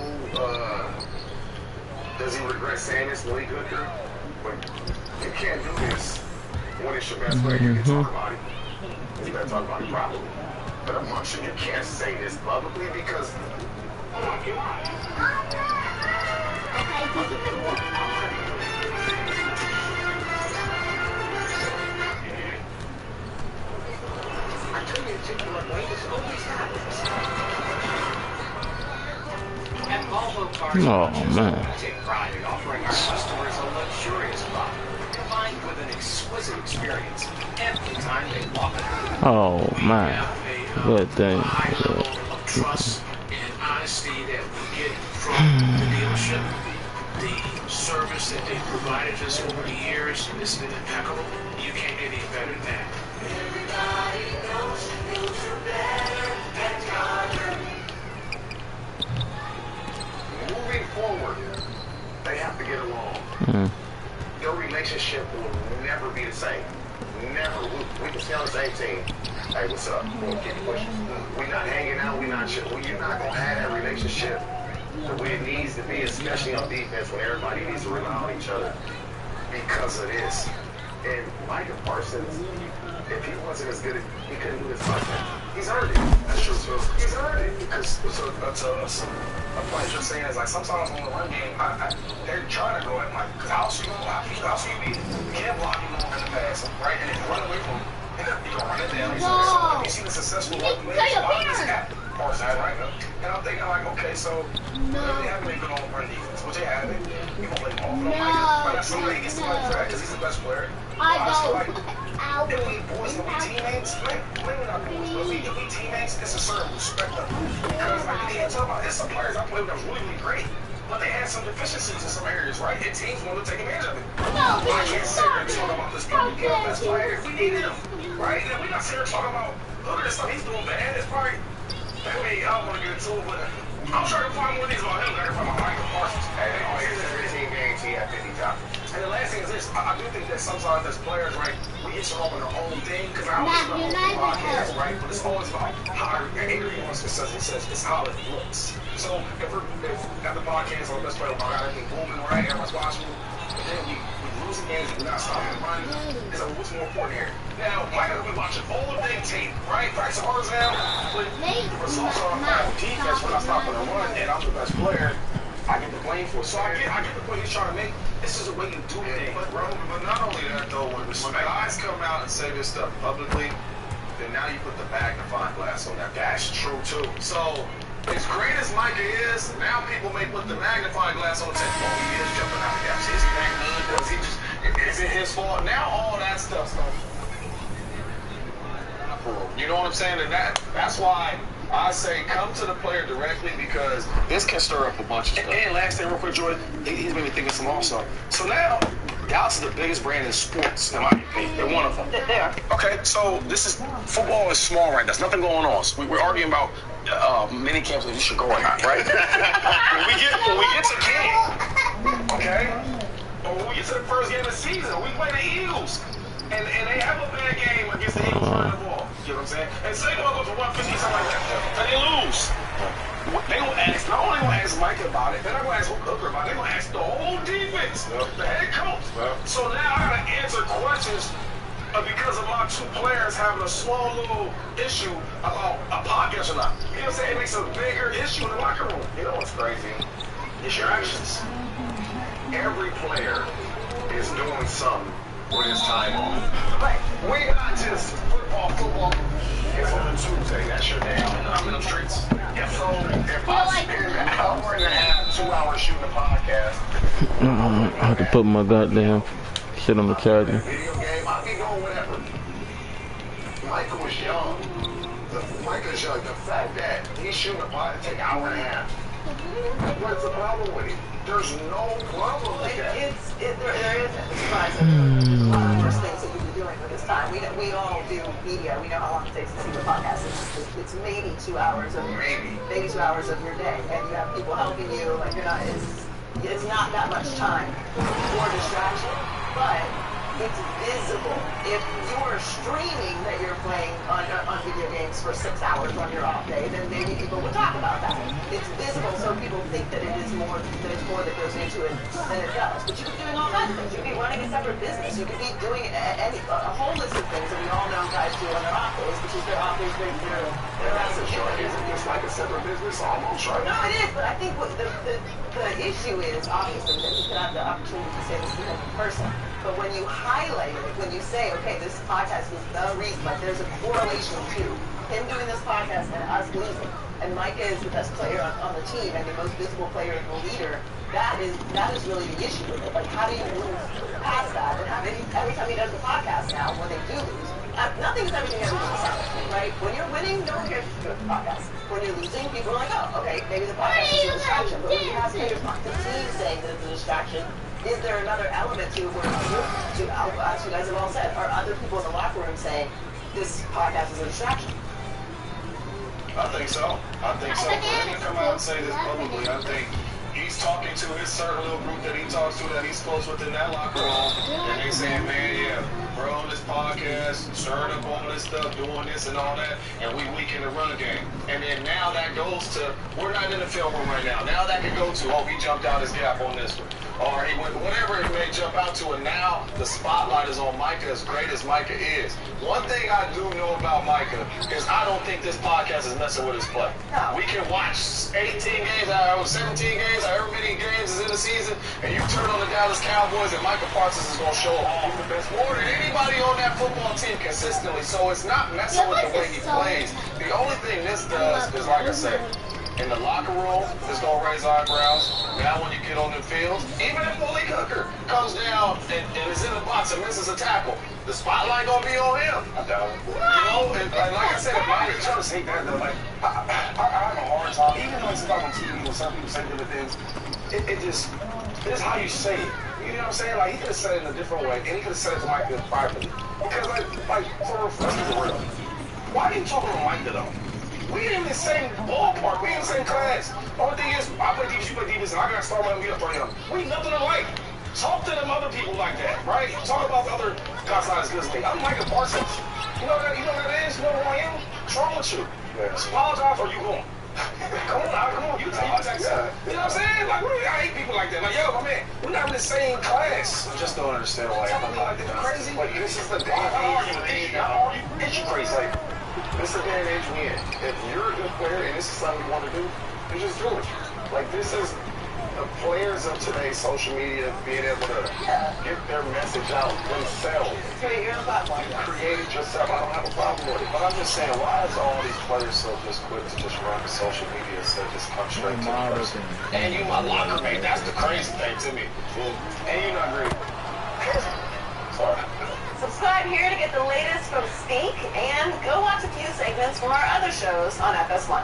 does he regret saying this, Willie Gooder? But you can't do this when it's your best player. You can talk about it. You better talk about it properly. But amongst you, you can't say this publicly because, oh my God. At Volvo Cars, Oh, man. we take pride in offering our customers a luxurious product combined with an exquisite experience every time they walk in. Oh, man. Good thing. High level of trust and honesty that we get from the dealership. The service that they've provided us over the years has been impeccable. You can't get any better than that. Everybody knows you're better than Dodger. Moving forward, they have to get along. Your relationship will never be the same. Never. We can stay on the same team. Hey, what's up? We'll keep pushing. We're not hanging out. We're not. You're not gonna have that relationship the way it needs to be, especially on defense when everybody needs to rely on each other because of this. And Micah Parsons, if he wasn't as good, he couldn't do this podcast. He's earned it. That's true too. He's earned it. Because a point you're saying is like sometimes on the run game, they're trying to go at Mike. Because how else you beat him? You can't block him in the pass, right? And if you run away from him, you're gonna run it down. So if you see the successful run plays, why does that Parsons, right? And I'm thinking like, okay, so they haven't been good on run defense, which they haven't. You gonna play them off. But that's somebody gets to play for that because he's the best player. If we boys can be teammates, maybe not boys, but if we teammates, it's a certain respect of them. Because like you can't tell about, there's some players I played with that was really, really great. but they had some deficiencies in some areas, right? And teams wanted to take advantage of it. I can't sit here and talk about this probably be our best player. We need him, right? And we're not sitting here talking about, look at this stuff he's doing bad. It's probably, I mean, I don't want to get into it, but I'm sure I can find more things about him. I can find my Michael Parsons. Hey, here's a 15 games he had 50 tackles. And the last thing is this, I do think that sometimes as players, right, we get so up in our own thing, because I always love the podcast, right, but it's always about how Adrian wants to say, it's how it looks. So if at the podcast, our best player, everything booming, right, everyone's watching, but then we losing games, we're not stopping running, so what's more important here? Now, Mike has been watching all day tape, right, practice hard now, but the results are on defense when I stop on the run, and I'm the best player. I get the blame for it. So I get the point he's trying to make. This is a way you do it. But not only that, though, when guys come out and say this stuff publicly, then now you put the magnifying glass on that. That's true, too. So, as great as Micah is, now people may put the magnifying glass on and say, oh, he is jumping out of gaps. Is he that good? Was he just, is it his fault? Now all that stuff's going. You know what I'm saying? And that's why I say come to the player directly, because this can stir up a bunch of stuff. And last thing real quick, Jordan, he's made me think of some also. So now, Dallas is the biggest brand in sports, in my opinion. They're one of them. They are. Okay, so football is small right now. There's nothing going on. So we're arguing about mini camps if you should go or not, right? when we get to camp, okay, or when we get to the first game of the season, we play the Eagles. And they have a bad game against the Eagles running the ball. You know what I'm saying? And say they go for 150, something like that, and they lose. They will ask, not only going to ask Mike about it, they're not going to ask Hooker about it, they're going to ask the whole defense, the head coach. So now I got to answer questions because of my two players having a small little issue about a podcast or not. You know what I'm saying? It makes a bigger issue in the locker room. You know what's crazy? It's your actions. Every player is doing something with his time off. Right. We're not just football. It's on a Tuesday. That's your day. I'm in the streets. Yeah, so if I spend an hour and a half, 2 hours shooting a podcast, I have to put my goddamn shit on the charger. Video game, I can go whatever. Michael was young. Michael's young. The fact that he's shooting a podcast take an hour and a half. What's the problem with it? There's no problem with that. There isn't. It's surprising. One of the first things that you'll be doing with this time. We all do media. We know how long it takes to see the podcast. It's maybe 2 hours of maybe 2 hours of your day, and you have people helping you. Like you're not. It's not that much time for distraction, but it's visible. If you're streaming that you're playing on video games for 6 hours on your off day, then maybe people will talk about that. It's visible, so people think that there's more that goes into it than it does. But you could be doing all kinds of things. You could be running a separate business. You could be doing a whole list of things that we all know guys do on their off days, which is their off days, they're Isn't just like a separate business almost, right? No, it is, but I think what the issue is, obviously, that you can have the opportunity to say this to a person. But when you highlight it, when you say, okay, this podcast is the reason, like there's a correlation to him doing this podcast and us losing, and Micah is the best player on the team and the most visible player and the leader, that is really the issue with it. Like, how do you move past that? And every time he does the podcast now, when they do lose, nothing's everything everyone's saying, right? When you're winning, no one cares if you do the podcast. When you're losing, people are like, oh, okay, maybe the podcast is a distraction. But when you have players on the team saying that it's a distraction, is there another element to where as you guys have all said, are other people in the locker room saying this podcast is a distraction? I think so. For him to come out and say this publicly, I think he's talking to his certain little group that he talks to that he's close with in that locker room, and they saying, man, yeah, we're on this podcast, stirring up all this stuff, doing this and all that, and we weak in the run game. And then now that goes to, we're not in the film room right now. Now that can go to, oh, he jumped out his gap on this one. Or he went, whatever it may jump out to, and now the spotlight is on Micah, as great as Micah is. One thing I do know about Micah is I don't think this podcast is messing with his play. No. We can watch 18 games, 17 games, however many games is in the season, and you turn on the Dallas Cowboys and Micah Parsons is going to show off more than anybody on that football team consistently. So it's not messing with the way he plays. The only thing this does is, like I said, in the locker room, it's going to raise eyebrows. Now when you get on the field, even if Malik Hooker comes down and is in the box and misses a tackle, the spotlight going to be on him. You know, and like I said, if Mike Jones hate that, like, I have a hard time, even though like sometimes on TV when some people say different things, it just, this is how you say it. You know what I'm saying? Like, he could have said it in a different way, and he could have said it to Micah privately. Because, like for real, why are you talking to Micah, though? We in the same ballpark. We in the same class. Only thing is, I play defense, you play defense, and I got to start my meet up for him. We nothing alike. Talk to them other people like that, right? Talk about the other guys not as good as me. I'm Micah Parsons. You know what that is? You know who I am? What's wrong with you? Just apologize or you going? Come on, you tell me that. You know what I'm saying? Like, I hate people like that. Like, yo, my man, we're not in the same class. I just don't understand why. Like, this crazy. Like, this is the day and age. It's crazy. Like, this is the day and age we in. If you're a good player and this is something you want to do, you just do it. Like, this is the players of today's social media being able to get their message out themselves. Create it yourself. I don't have a problem with it. But I'm just saying, why is all these players so just quick to just run to social media instead of just come straight to the person? And you my locker mate. That's the crazy thing to me. And you not great. Sorry. Subscribe here to get the latest from Speak, and go watch a few segments from our other shows on FS1.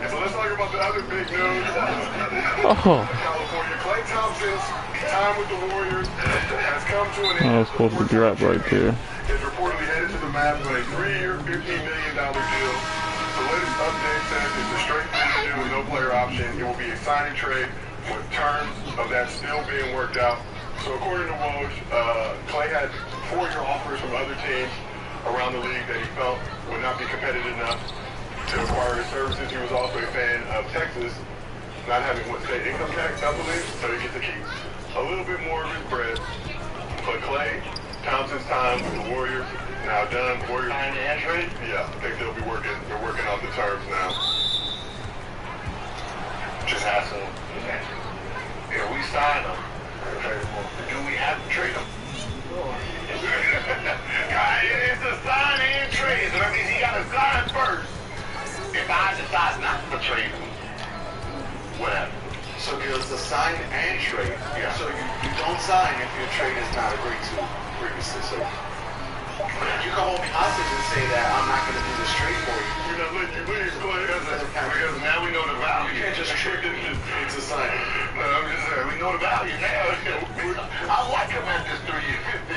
So let's talk about the other big news. California, Klay Thompson's time with the Warriors has come to an end. I was supposed to drop right there. Is reportedly headed to the Mavs with a 3-year, $15 million deal. The latest update says it's a straight 3-year deal with no player option. It will be a signing trade with terms of that still being worked out. So according to Woj, Klay had 4-year offers from other teams around the league that he felt would not be competitive enough to acquire his services. He was also a fan of Texas, not having what state income tax, I believe, so he gets to keep a little bit more of his bread. But Klay Thompson's time with the Warriors now done. Warriors signing and trade? Yeah, I think they'll be working. They're working out the terms now. Just asking. Yeah, we signed them. Do we have to trade them? It's a sign and trade, so that means he got to sign first. If I decide not to trade him, whatever. So it's a sign and trade. Yeah. So you don't sign if your trade is not agreed to previously. So you can hold me hostage and say that I'm not going to do this trade for you. We're not letting you leave, because now we know the value. You can't just trick it into signing. No, I'm just saying, we know the value now. I like him at this 3 year 50. I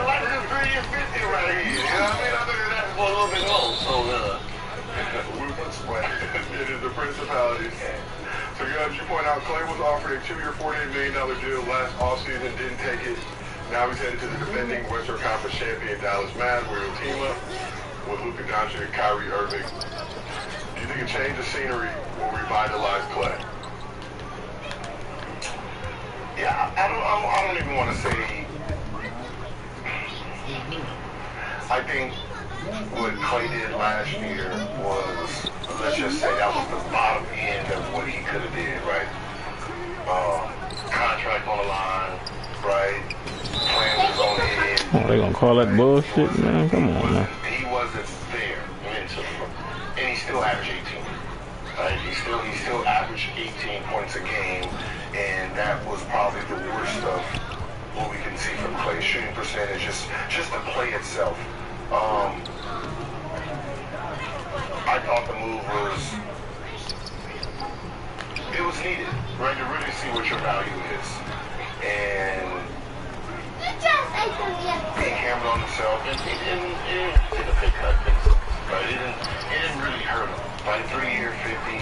like this 3 year 50 right here. You know what I mean? I think that's for a little bit low. So, it is the principalities. So, as you point out, Klay was offered a 2-year, $48 million deal last offseason, didn't take it. Now he's headed to the defending Western Conference champion Dallas Mavs, where he'll team up with Luka Doncic and Kyrie Irving. Do you think a change of scenery will revitalize Klay? Yeah, I don't even want to say. I think what Klay did last year was, let's just say that was the bottom end of what he could have did, right? Contract on the line, right? Playing with his own head. Oh, they gonna call that bullshit, man? Come on, man. He wasn't there mentally, and he still averaged 18. Right? He still averaged 18 points a game, and that was probably the worst of what we can see from Klay's shooting percentage, just the play itself. I thought the move was needed, right, to really see what your value is. And he hammered on himself, and he didn't take a pay cut, right? It didn't really hurt him. Like 3-year 50,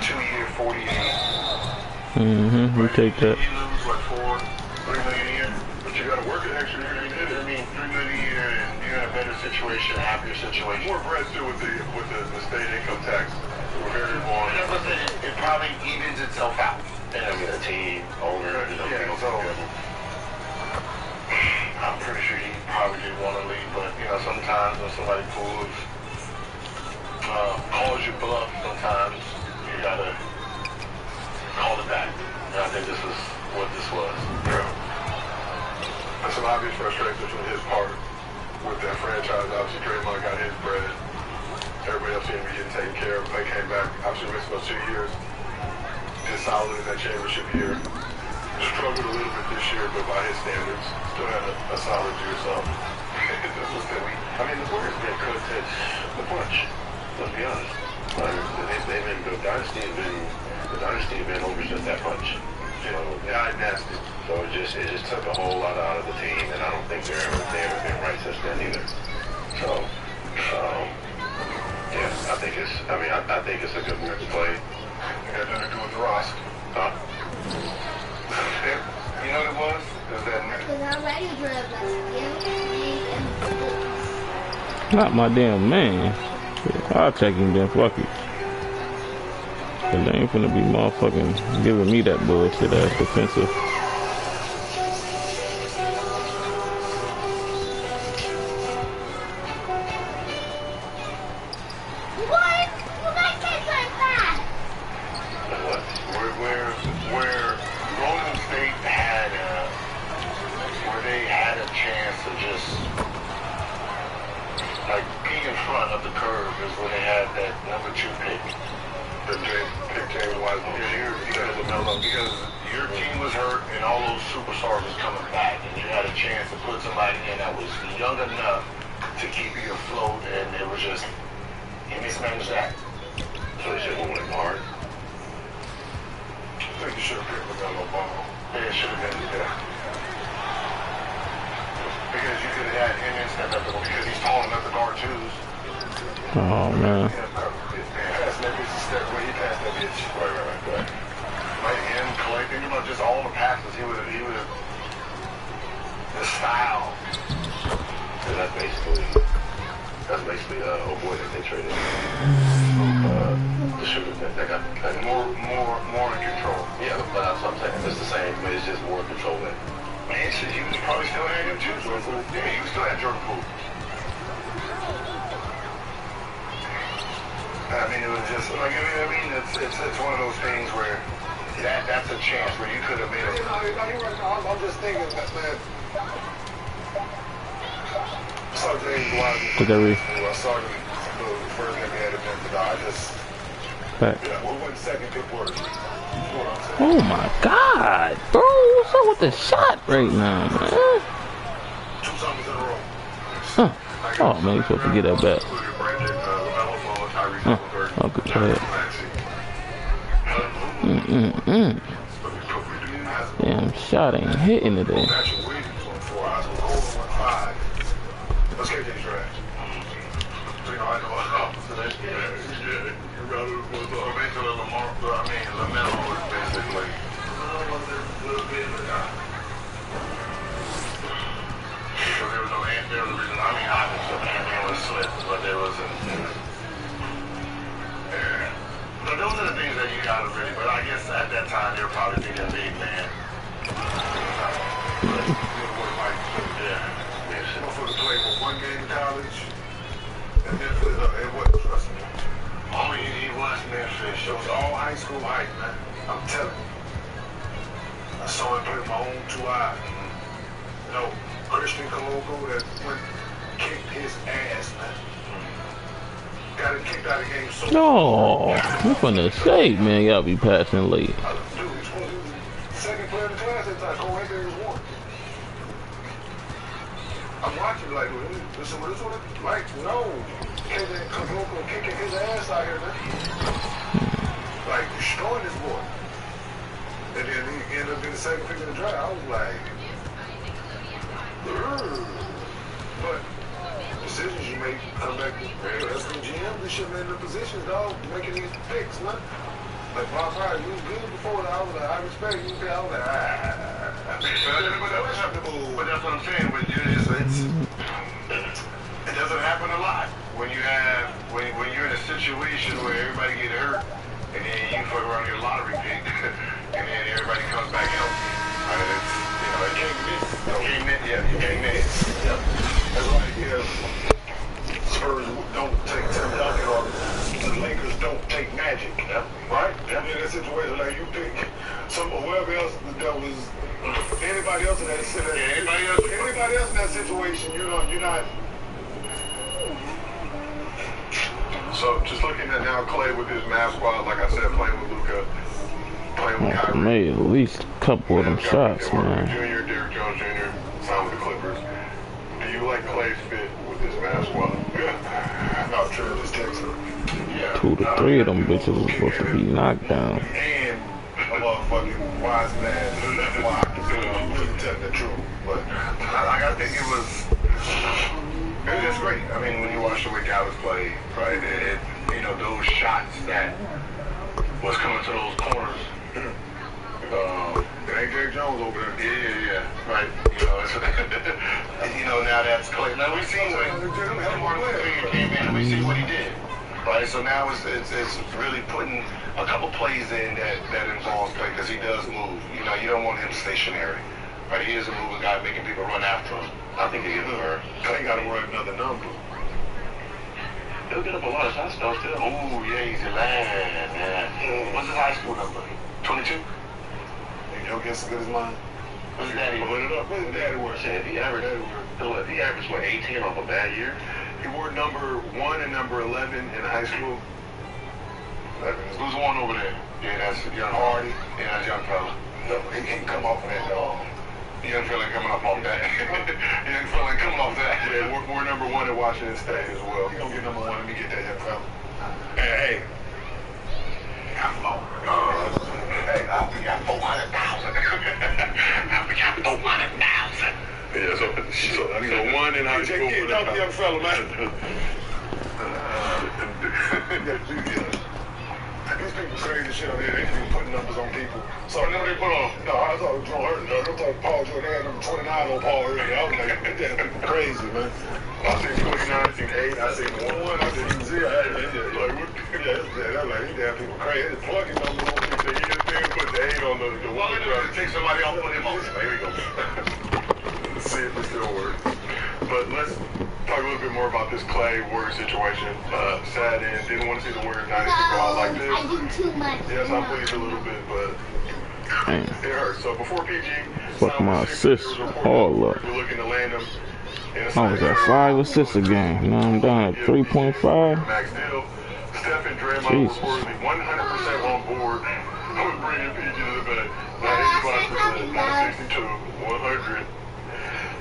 2-year 48. We take that. You lose what, $3 million a year, but you got to work an extra year. You did it. I mean, $3 million a year, and you're in a better situation, a happier situation. More bread too with the state income tax. We're very long. It probably evens itself out. And I mean, a team, owner, you know, people together. times when somebody calls you bluff, sometimes you gotta call it back. And I think this is what this was. Yeah. There's some obvious frustration from his part with that franchise. Obviously, Draymond got his bread. Everybody else seemed to be getting taken care of. They came back, obviously missed those 2 years. Did solid in that championship year. Struggled a little bit this year, but by his standards, still had a solid year. So, I mean, the Warriors been cooked at the punch. Let's be honest. They've been the dynasty has been over just that punch. You know, yeah, nasty. So it just took a whole lot out of the team, and I don't think they ever been right since then either. So, yeah, I think it's a good move to play. It had nothing to do with Ross. Huh? You know what it was? It was that Not my damn man. I'll take him then, fuck it. Cause they ain't finna be motherfucking giving me that bullshit ass defensive. Oh man. Just all the passes, he would have the style. So that's basically oh boy that they traded. The shooter that got more in control. Yeah, but that's what I'm saying. It's the same, but it's just more control than. Man, shit, he was probably still had him too. Yeah, he was still had Jordan Poole. I mean, it was just like it's one of those things where that's a chance where you could have made it. I'm just thinking that, man. I saw James Wiseman. I saw him the first game he had against the Dodgers. What 1 second good work. Oh my God, bro! What's up with the shot right now, man? 2 summers in a row. Huh. Oh man, you supposed to get that back. Huh. Oh, good play. Damn, shot ain't hitting today. So those are the things that you gotta really, but I guess at that time they were probably thinking big man. Motherfucker played for 1 game in college, and then it wasn't trust me. Oh, he was Memphis. It was all high school hype, man. I'm telling you. I saw him play with my own 2 eyes. You know, Christian Coloco that kicked his ass, man. Got him kicked out of the game so No, I'm finna say, man, y'all be passing late. Dude, he's supposed to be the second player in the class at that time. Cole Anthony was 1. I'm watching like, this is what it's like. No, Kevin Coloco kicking his ass out here, man. Like, destroying this boy. And then he ended up being the second pick in the draft. I was like, but decisions you make come back to as the GM, they should have been in the positions, dog, making these picks, man. Like Bob Pryor, you was good before that. I was like, I respect you. I was like, but that's what I'm saying. But it doesn't happen a lot when you're in a situation where everybody get hurt and then you fuck around your lottery pick and then everybody comes back healthy. I mean, it's, you know, it can't miss. You can't miss. Yep. That's like, Spurs don't take Tim Duncan or the Lakers don't take Magic. Yeah. Right? Yeah. In that situation, like you pick whoever else that was anybody else in that situation. Anybody else in that situation, you're not. So just looking at now Clay with his mass squad, like I said, playing with Luka, playing with Kyrie. Made at least a couple of them shots, man. Jr., Derrick Jones Jr. signed with the Clippers. Do you like Clay's fit with this mass squad? No, true, just takes it. Yeah. 2 to 3 of them bitches was supposed to be knocked down. And a motherfucking wise man. Why? Really telling the truth. But I think it was great. I mean, when you watch the way Dallas play, right, those shots that was coming to those corners. Derrick Jones over there. Yeah, right. Now that's Clay. Now we've seen when Martin Luther King came in, we see what he did. Right, so now it's really putting a couple plays in that involves Clay because he does move. You don't want him stationary. Right, he is a moving guy making people run after him. I think he gets hurt. Clay got to work another number. He'll get up a lot of shots though still. Ooh, yeah, he's a lad. Yeah. What's his high school number? 22? He'll get as good as mine. What's his daddy? Put it up. What's his daddy work? If he averaged what, 18 off a bad year? He wore number 1 and number 11 in high school. Who's the one over there? Yeah, that's young Hardy. Yeah, that's young fella. No, he can come off of that dog. Young fella coming off that. Young fella coming off that. Yeah, we're number 1 at Washington State as well. He gonna get number 1. Let me get that young fella. Hey. Hey, we got 400,000. We got 400,000. Yeah, so 1 in high school. Talk to young fella, man. These people crazy shit on there. They be putting numbers on people. So I know they put on. No, I thought Joe Hurton. I thought Paul George had number 29 on Paul earlier. I was like, damn, people crazy, man. I seen 29, I seen 8, I seen 1, I seen 0. That's like, these damn people crazy. They're plugging numbers on people. They just put the 8 on the one. Take somebody off, put him on. Here we go. Let's see if it still works. But let's talk a little bit more about this Clay Warriors situation. Sad and didn't want to see the Warriors dynasty go out like this. I did too much. Yes, I pleased a little bit, but Dang. it hurts. So before PG, Fuck my assists all up. we're looking to land him. I was at 5 assists a game. Now I'm down at 3.5. Max Deal. Steph and Draymond Jesus. were reportedly 100% on board with bringing PG to the bed. Not 85%, not 62, 100.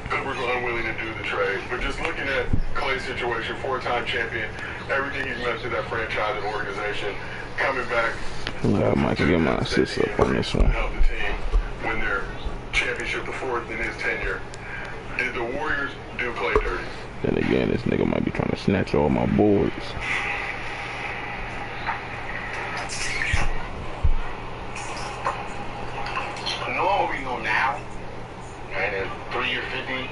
Clippers were unwilling to do the trade. But just looking at Clay's situation, 4-time champion, everything he's meant to that franchise and organization, coming back. I might get my assists up on this one. Help the team win their championship, the 4th in his tenure. Did the Warriors do Clay dirty? Then again, this nigga might be trying to snatch all my boards. Knowing what we know now, and in 3 year 50,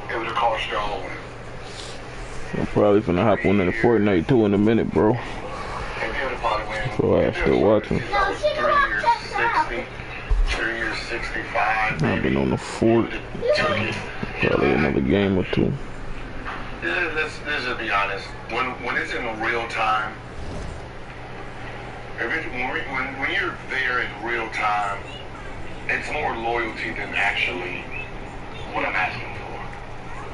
it would have cost y'all a win. I'm probably finna hop on into Fortnite too in a minute, bro. And they would have probably win. So I still watching. 3 years 60, 3 years 65. I've been on the fort. Probably another game or 2. Let's just be honest. When it's in real time, when you're there in real time, it's more loyalty than actually what I'm asking for.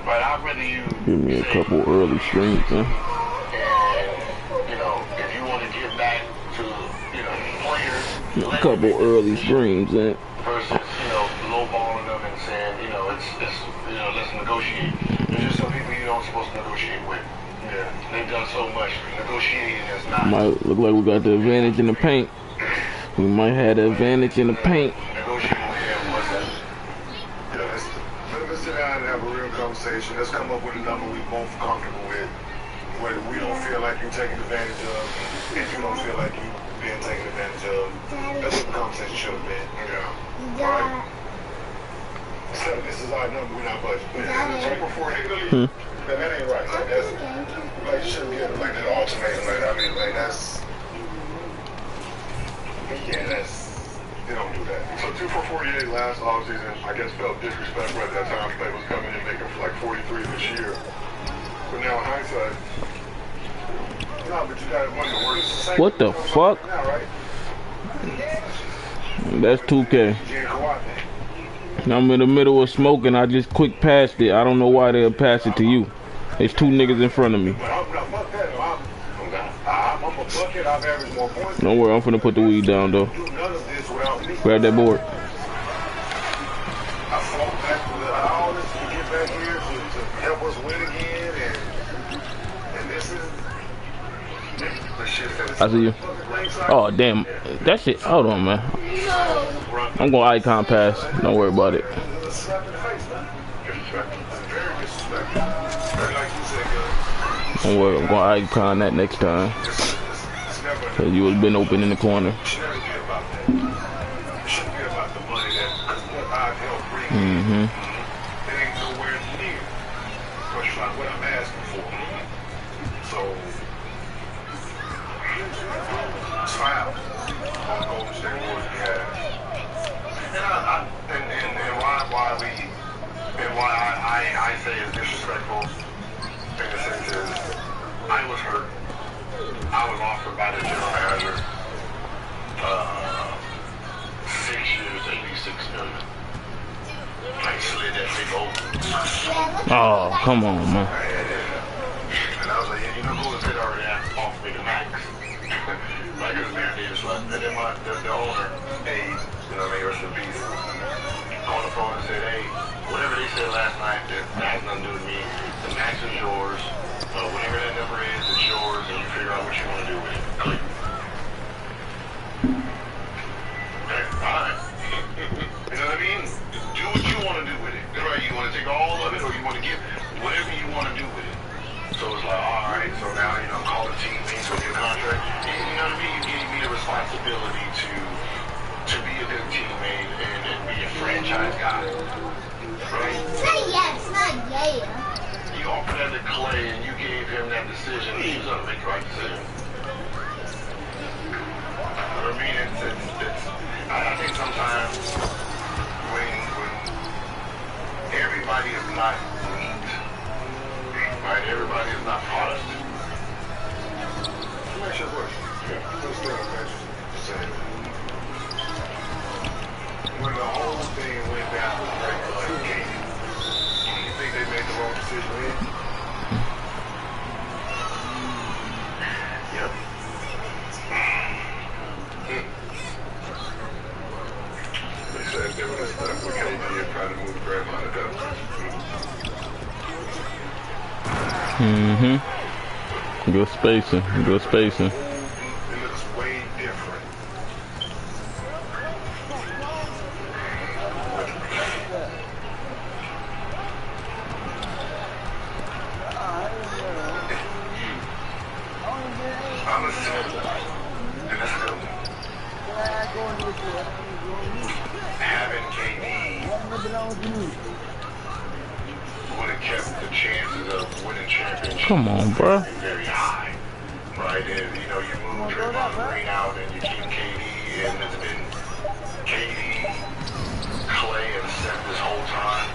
Right? I'd rather you Give me a couple early streams, man. And, if you want to give back to, players. A couple early streams, man. Versus, lowballing them and saying, let's negotiate. There's just some people you don't supposed to negotiate with. Yeah. They've done so much. Negotiating is not. Might look like we got the advantage in the paint. We might have the advantage in the paint. Negotiating with him wasn't. Let's sit down and have a real conversation. Let's come up with a number we both comfortable with. Whether we don't feel like you're taking advantage of, if you don't feel like you're being taken advantage of. That's what the conversation should have been. Right? So this is our number, we're not budgeting. That ain't right. That's, like, you shouldn't get like that ultimatum. That's. Yeah, they don't do that. So 2 for 48 last offseason, I guess felt disrespectful at that time. Clay was coming in making like 43 this year. But now in hindsight, no, but you gotta wonder where it's the same. What the fuck? Now, right? That's 2K. I'm in the middle of smoking. I just quick passed it. I don't know why they'll pass it to you. There's two niggas in front of me. Don't worry, I'm finna put the weed down though. Grab that board. I see you. Oh damn, that shit. Hold on, man. I'm gonna icon pass. Don't worry about it. Don't worry, I'm gonna icon that next time. Cause you would've been open in the corner. I say is disrespectful in the sense is I was hurt. I was offered by the general manager 6 years, $86 million. I slid that big old. Oh, come on, man. And I was like, you know who was it already offered me the max? Like it was Baron Davis left. And then the owner, Dave, you know, may rest in peace, on the phone and said, hey, whatever they said last night, that has nothing to do with me. The max is yours. Whatever that number is, it's yours, and you figure out what you want to do with it. Click. Okay, fine. You know what I mean? Do what you want to do with it. Right? You want to take all of it, or you want to give whatever you want to do with it. So it's like, all right, so now, you know, call the team means with your contract. You know what I mean? You gave me the responsibility to be a good teammate and be a franchise guy. Right? Say yes, not yeah. You offered that to Clay and you gave him that decision. He was going to make the right decision. I mean, I think sometimes when everybody is not neat, right? Everybody is not polished. Let me ask you a question. When the whole thing went down with Drake, you think they made the wrong decision then? Yep. They said they would have stuck with KD and tried to move Draymond to Denver. Good spacing. Good spacing. It looks way different. I'm a simple, and that's good. Having KD would have kept the chances of winning championships Come on, bro. very high, right? And you know, you move Draymond Green out and you keep KD, and it's been KD, Clay, and Steph this whole time.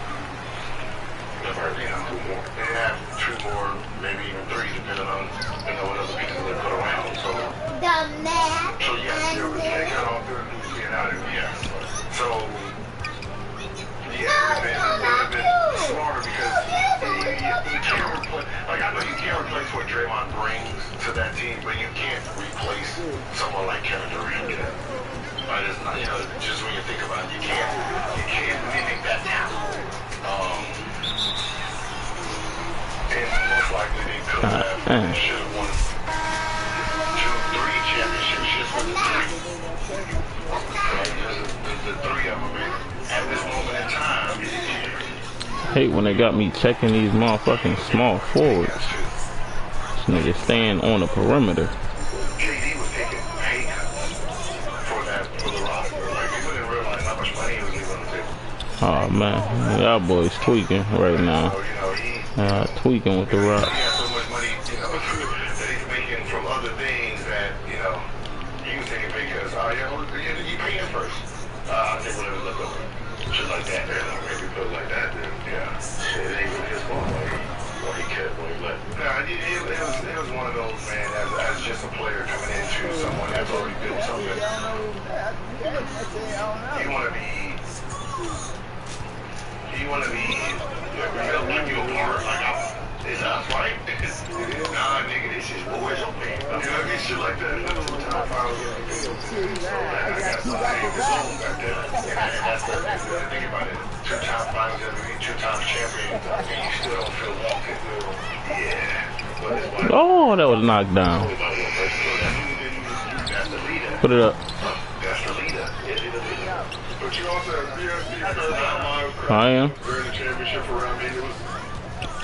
Never, you know, they have 2 more, maybe even 3, depending on, you know, what other pieces they put around. So yes, they got all 3 of these being out of yes. So yeah, it would have been smarter because you can't replace. Like I know you can't replace what Draymond brings to that team, but you can't replace someone like Kevin Durant. Right? It's not, you know, just when you think about it, you can't mimic that now. And most likely they could have, they should have won 2-3 championships just with the 3. Right? The 3 of them at this moment in time. Hate when they got me checking these motherfucking small forwards. This nigga staying on the perimeter. KD was taking pay cuts for the roster. Like people didn't realize how much money he was leaving on the table. Oh man, y'all boys tweaking right now. Tweaking with the rock. He has so much money, you know, that he's making from other things that, you know, he was taking pay cuts. Oh yeah, you pay him first. I think whatever look over. Shit like that, man. Maybe put it like that, then yeah. It ain't really his fault why he kept head when he left. Nah, it was one of those, man, as just a player coming into someone that's already built something. You want to be, feel like you're a part, like it's us, right? Nah, nigga, this is boys on me. You know what I mean? Shit like that. Two-time finals MVP. So, man, I got some big zone back there. And that's the thing about it. Two-time finals MVP, two-time champion, and you still don't feel walking. Yeah. Oh, that was knocked down. Put it up. That's the leader. But you also have BSB third down live. I am. During the championship around me, it was,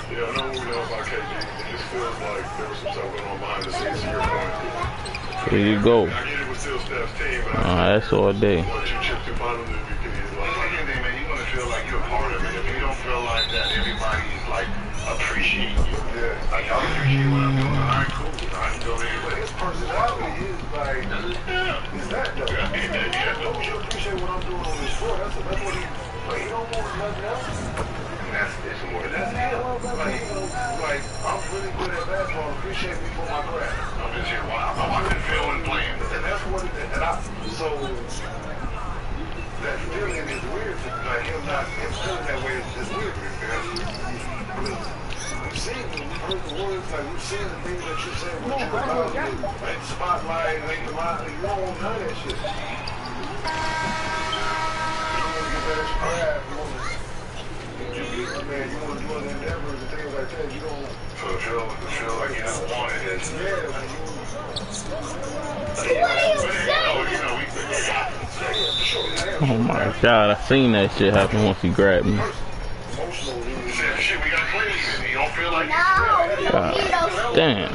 you know, I know what we know about KG. It just feels like there was some stuff going on behind the scenes, to your point. There you go. I get it was still Steph's team, but That's all day. once you chip to finals MVP, it's Like anything, man, you want to feel like you're a part of it. If you don't feel like that, everybody's like appreciating you. Yeah. Like, y'all appreciate what I'm doing. All right, cool. I can go there. But his personality is like, is that though? Yeah. Don't you appreciate what I'm doing on this floor? That's what he don't want nothing else. And it's more than that. Like, I'm really good at basketball. Appreciate me for my craft. I'm just here. I've been feeling playing. And that's what it is. So that feeling is weird. Like him feeling that way is weird because we've seen, we've heard the words, like we've seen the things that you said, what you're about to do. Like spotlight, like the line, you don't want none of that shit. You want to get that extra craft, you want to do other endeavors and things like that. You don't feel like you don't want it. Oh my God, I seen that shit happen once he grabbed me. Shit, we got clean. You don't feel like God damn.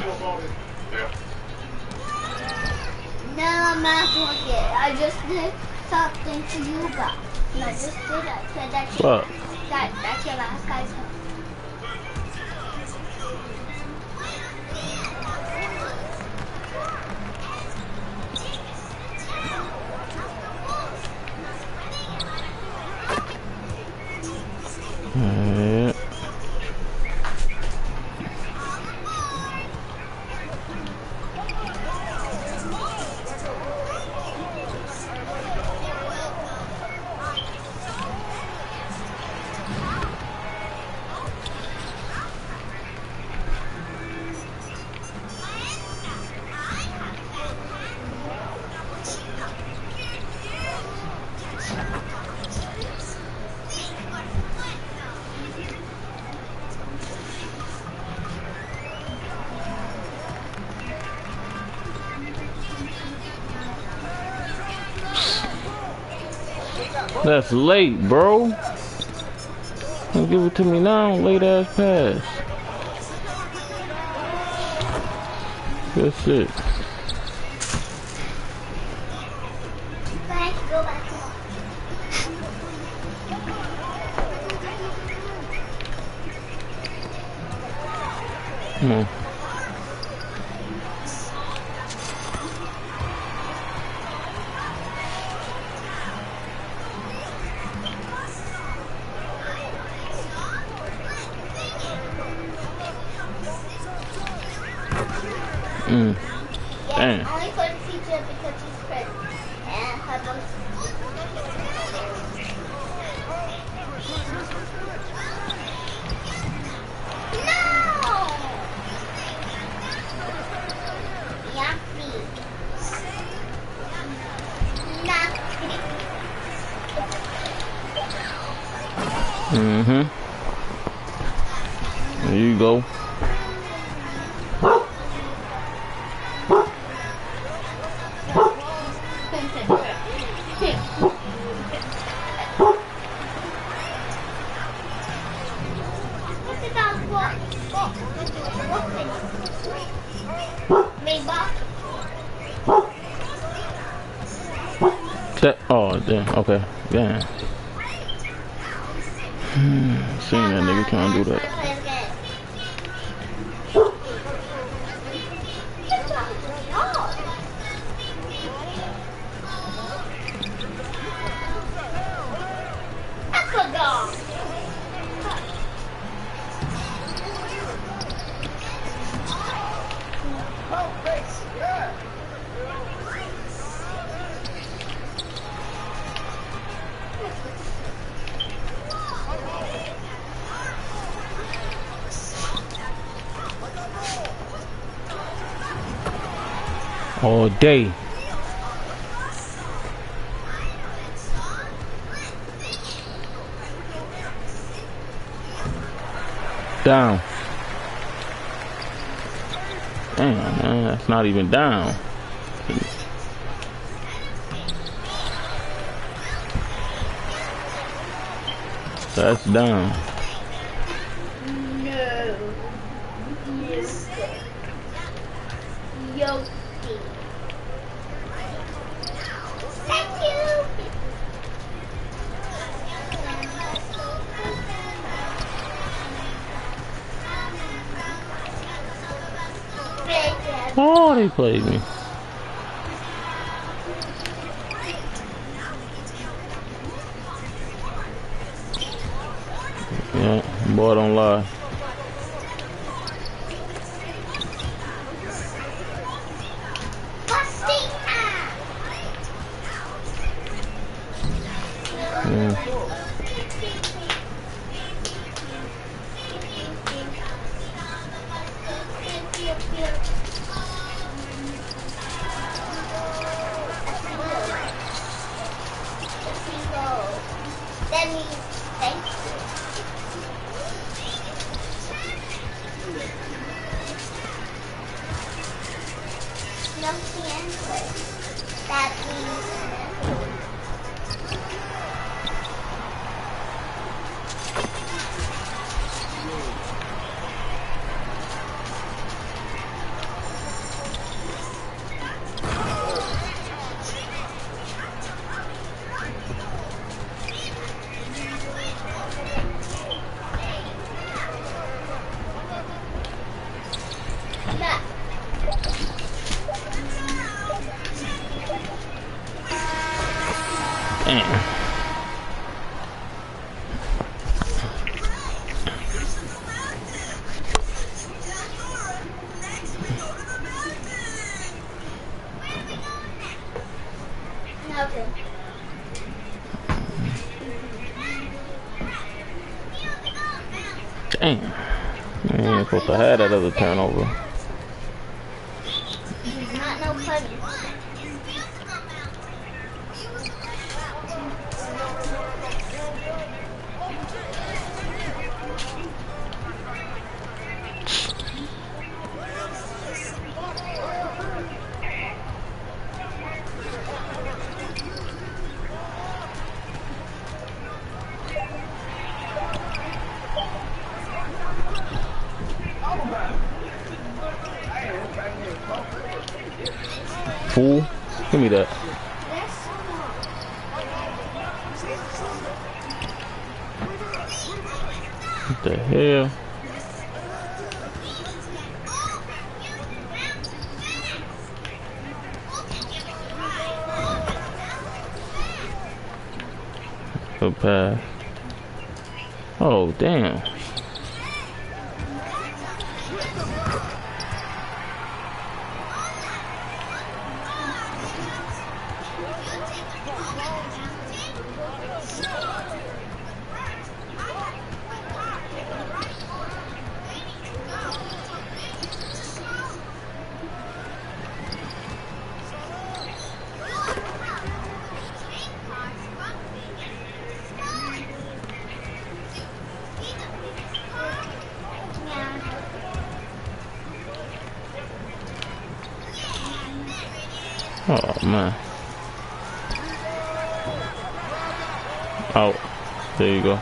No, I'm not doing it. I just did something to you guys. And I just did it. I said that's your last guy's home. Yeah. That's late, bro. Don't give it to me now, late ass pass. Good shit. Come on. Damn. Only for the future because he's Chris. And her No! Yucky. There you go. Oh, damn. Okay. Damn. Seeing that nigga trying to do that. all day. Down. Damn, man, that's not even down. That's down. No. Yes. Yo. Thank you. Oh, they played me. Yeah, boy, don't lie. That means thank you. No answer. That means nothing. Damn. Man, you ain't supposed to have that other turnover. Not no funny. Fool. Give me that. What the hell? Good pass. Oh, damn. Oh, man. Out. There you go.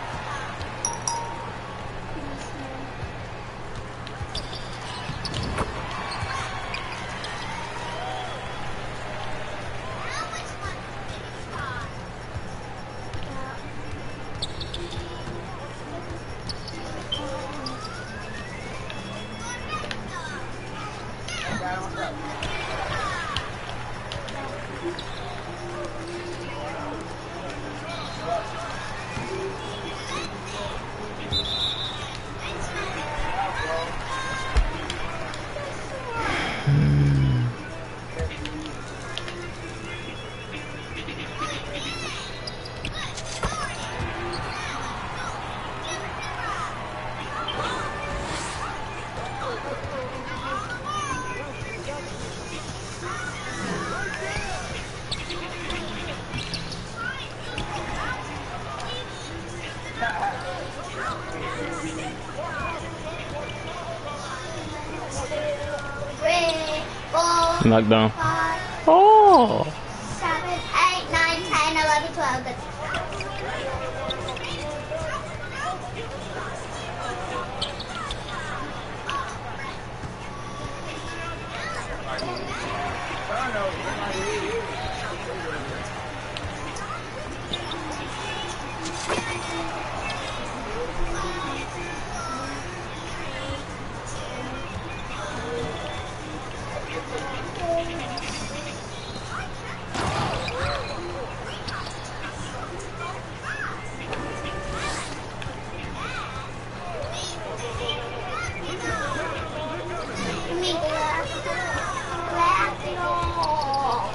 Knocked down. 5, Oh. 7, 8, 9, 10, 11, 12. That's me. Grab it all.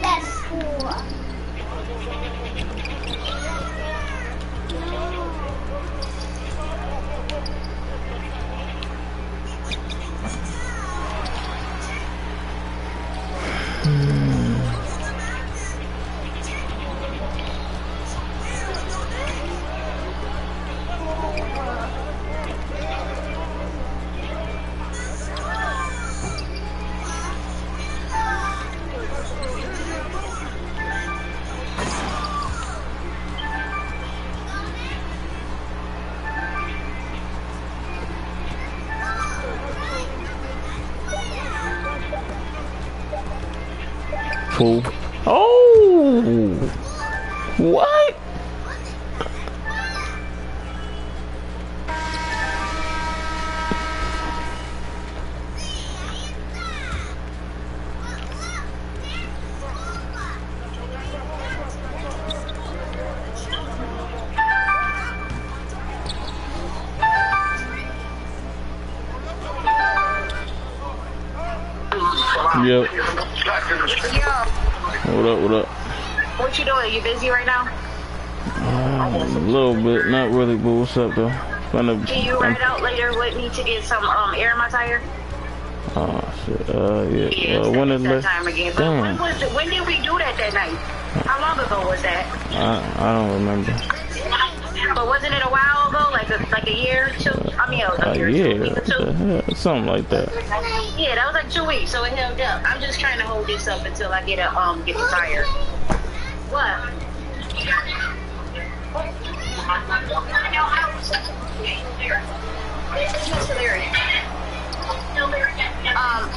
That's cool. Cool. Oh. What? Yep. What up, what up? What you doing? You busy right now? A little bit, not really, but what's up though? Can you ride out later with me to get some air in my tire? Oh shit, yeah. When is that time again? But when did we do that night? How long ago was that? I don't remember. But wasn't it a while ago? Like a year or two? I mean, a year or two? Something like that. Yeah, that was like 2 weeks, so it held up. I'm just trying to hold this up until I get the tire. What?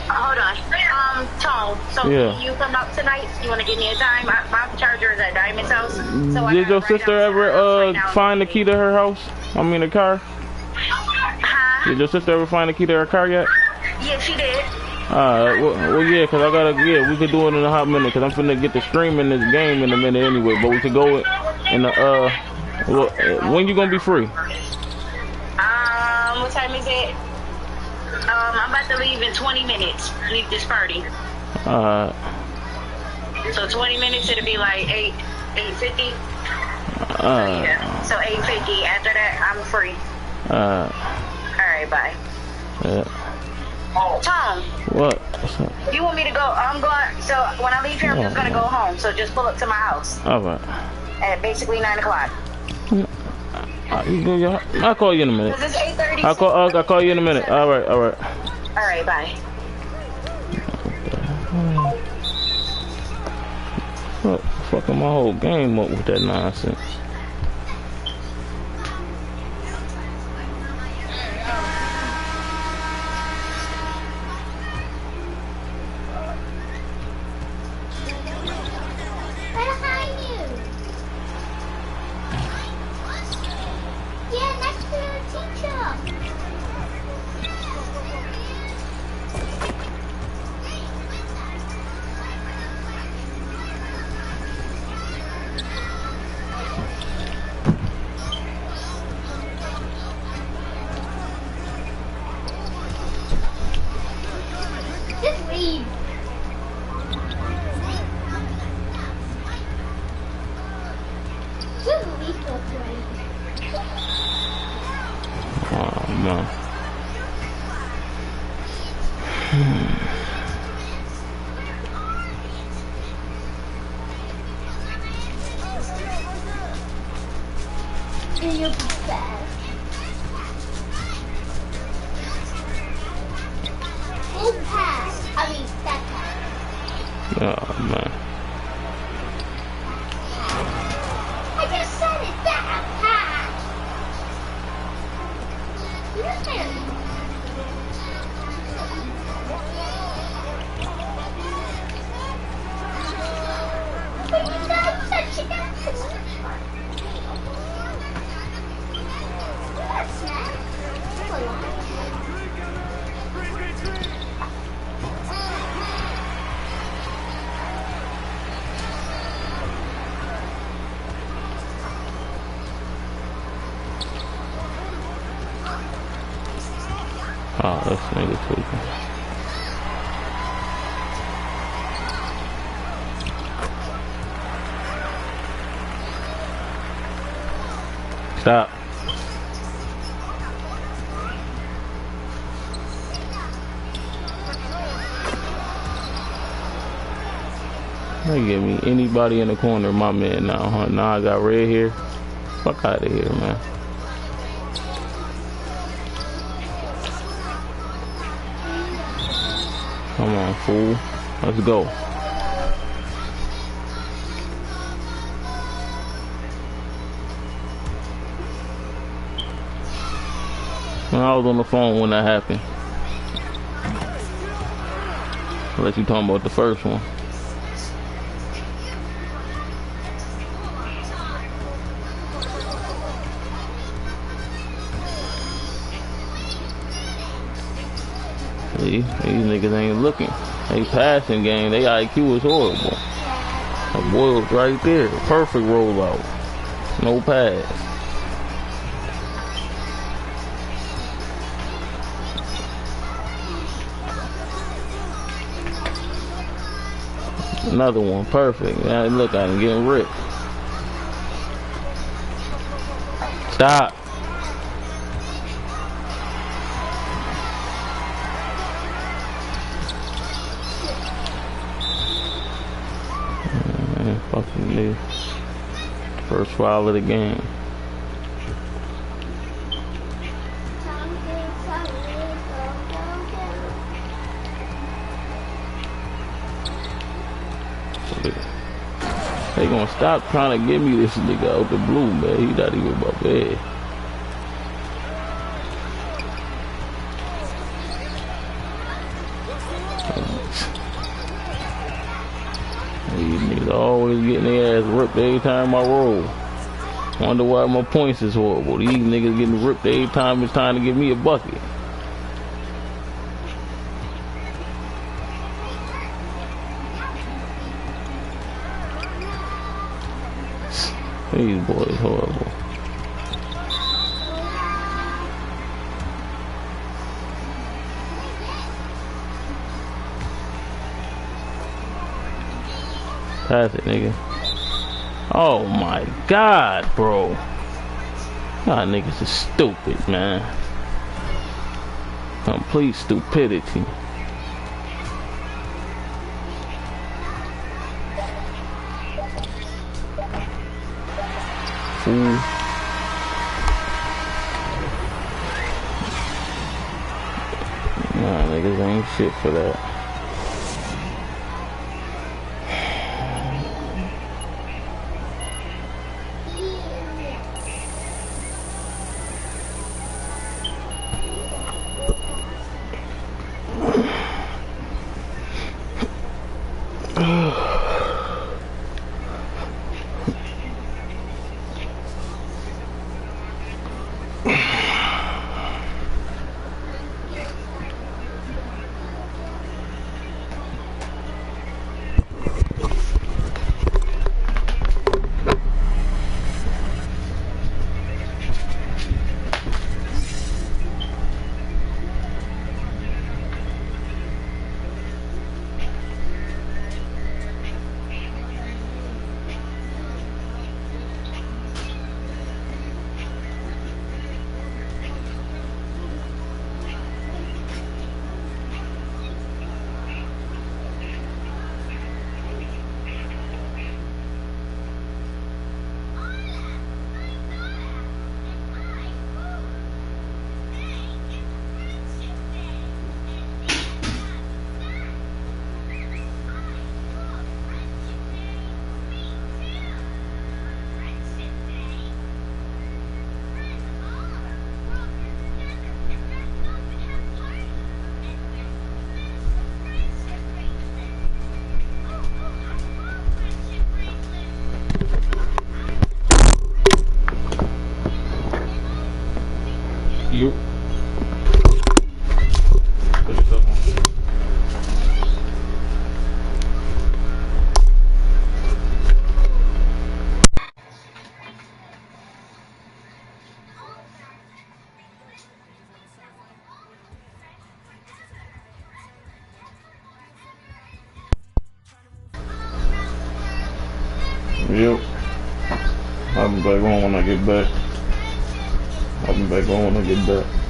Hold on. Tone, so yeah. You come up tonight? You want to give me a time? My charger is at Diamond's house. So did your sister ever find the key to her house? I mean the car? Huh? Did your sister ever find the key to her car yet? Yeah, she did. Well, yeah, cause I gotta, we could do it in a hot minute, cause I'm finna get to streaming this game in a minute anyway. But we could go in the when you gonna be free? What time is it? I'm about to leave in 20 minutes. Leave this party. So 20 minutes, it'll be like 8:50. Yeah. So 8:50. After that, I'm free. All right, bye. Yeah. Tom. What? What's up? You want me to go? I'm going. So when I leave here, I'm just gonna go home. So just pull up to my house. All right. At basically 9 o'clock. I'll call you in a minute. Cause it's I'll call you in a minute. All right. All right, bye. Oh, fucking my whole game up with that nonsense. Oh, this nigga tweaking. Stop. They give me anybody in the corner, my man now, huh? Now I got red hair. Fuck out of here, man. Come on, fool. Let's go. I was on the phone when that happened. Unless you talking about the first one. See, these niggas ain't looking. They passing game, they IQ is horrible. That boy was right there. Perfect rollout. No pass. Another one, perfect. Now look, I'm getting ripped. Stop. Man, fucking new. First foul of the game. They gonna stop trying to give me this nigga out the blue, man. He not even my bad. These niggas always getting their ass ripped every time I roll. Wonder why my points is horrible. These niggas getting ripped every time it's time to give me a bucket. These boys horrible. Pass it, nigga. Oh my God, bro. Y'all niggas is stupid, man. Complete stupidity. Fool. shit for that. Yep. I'll be back on when I get back.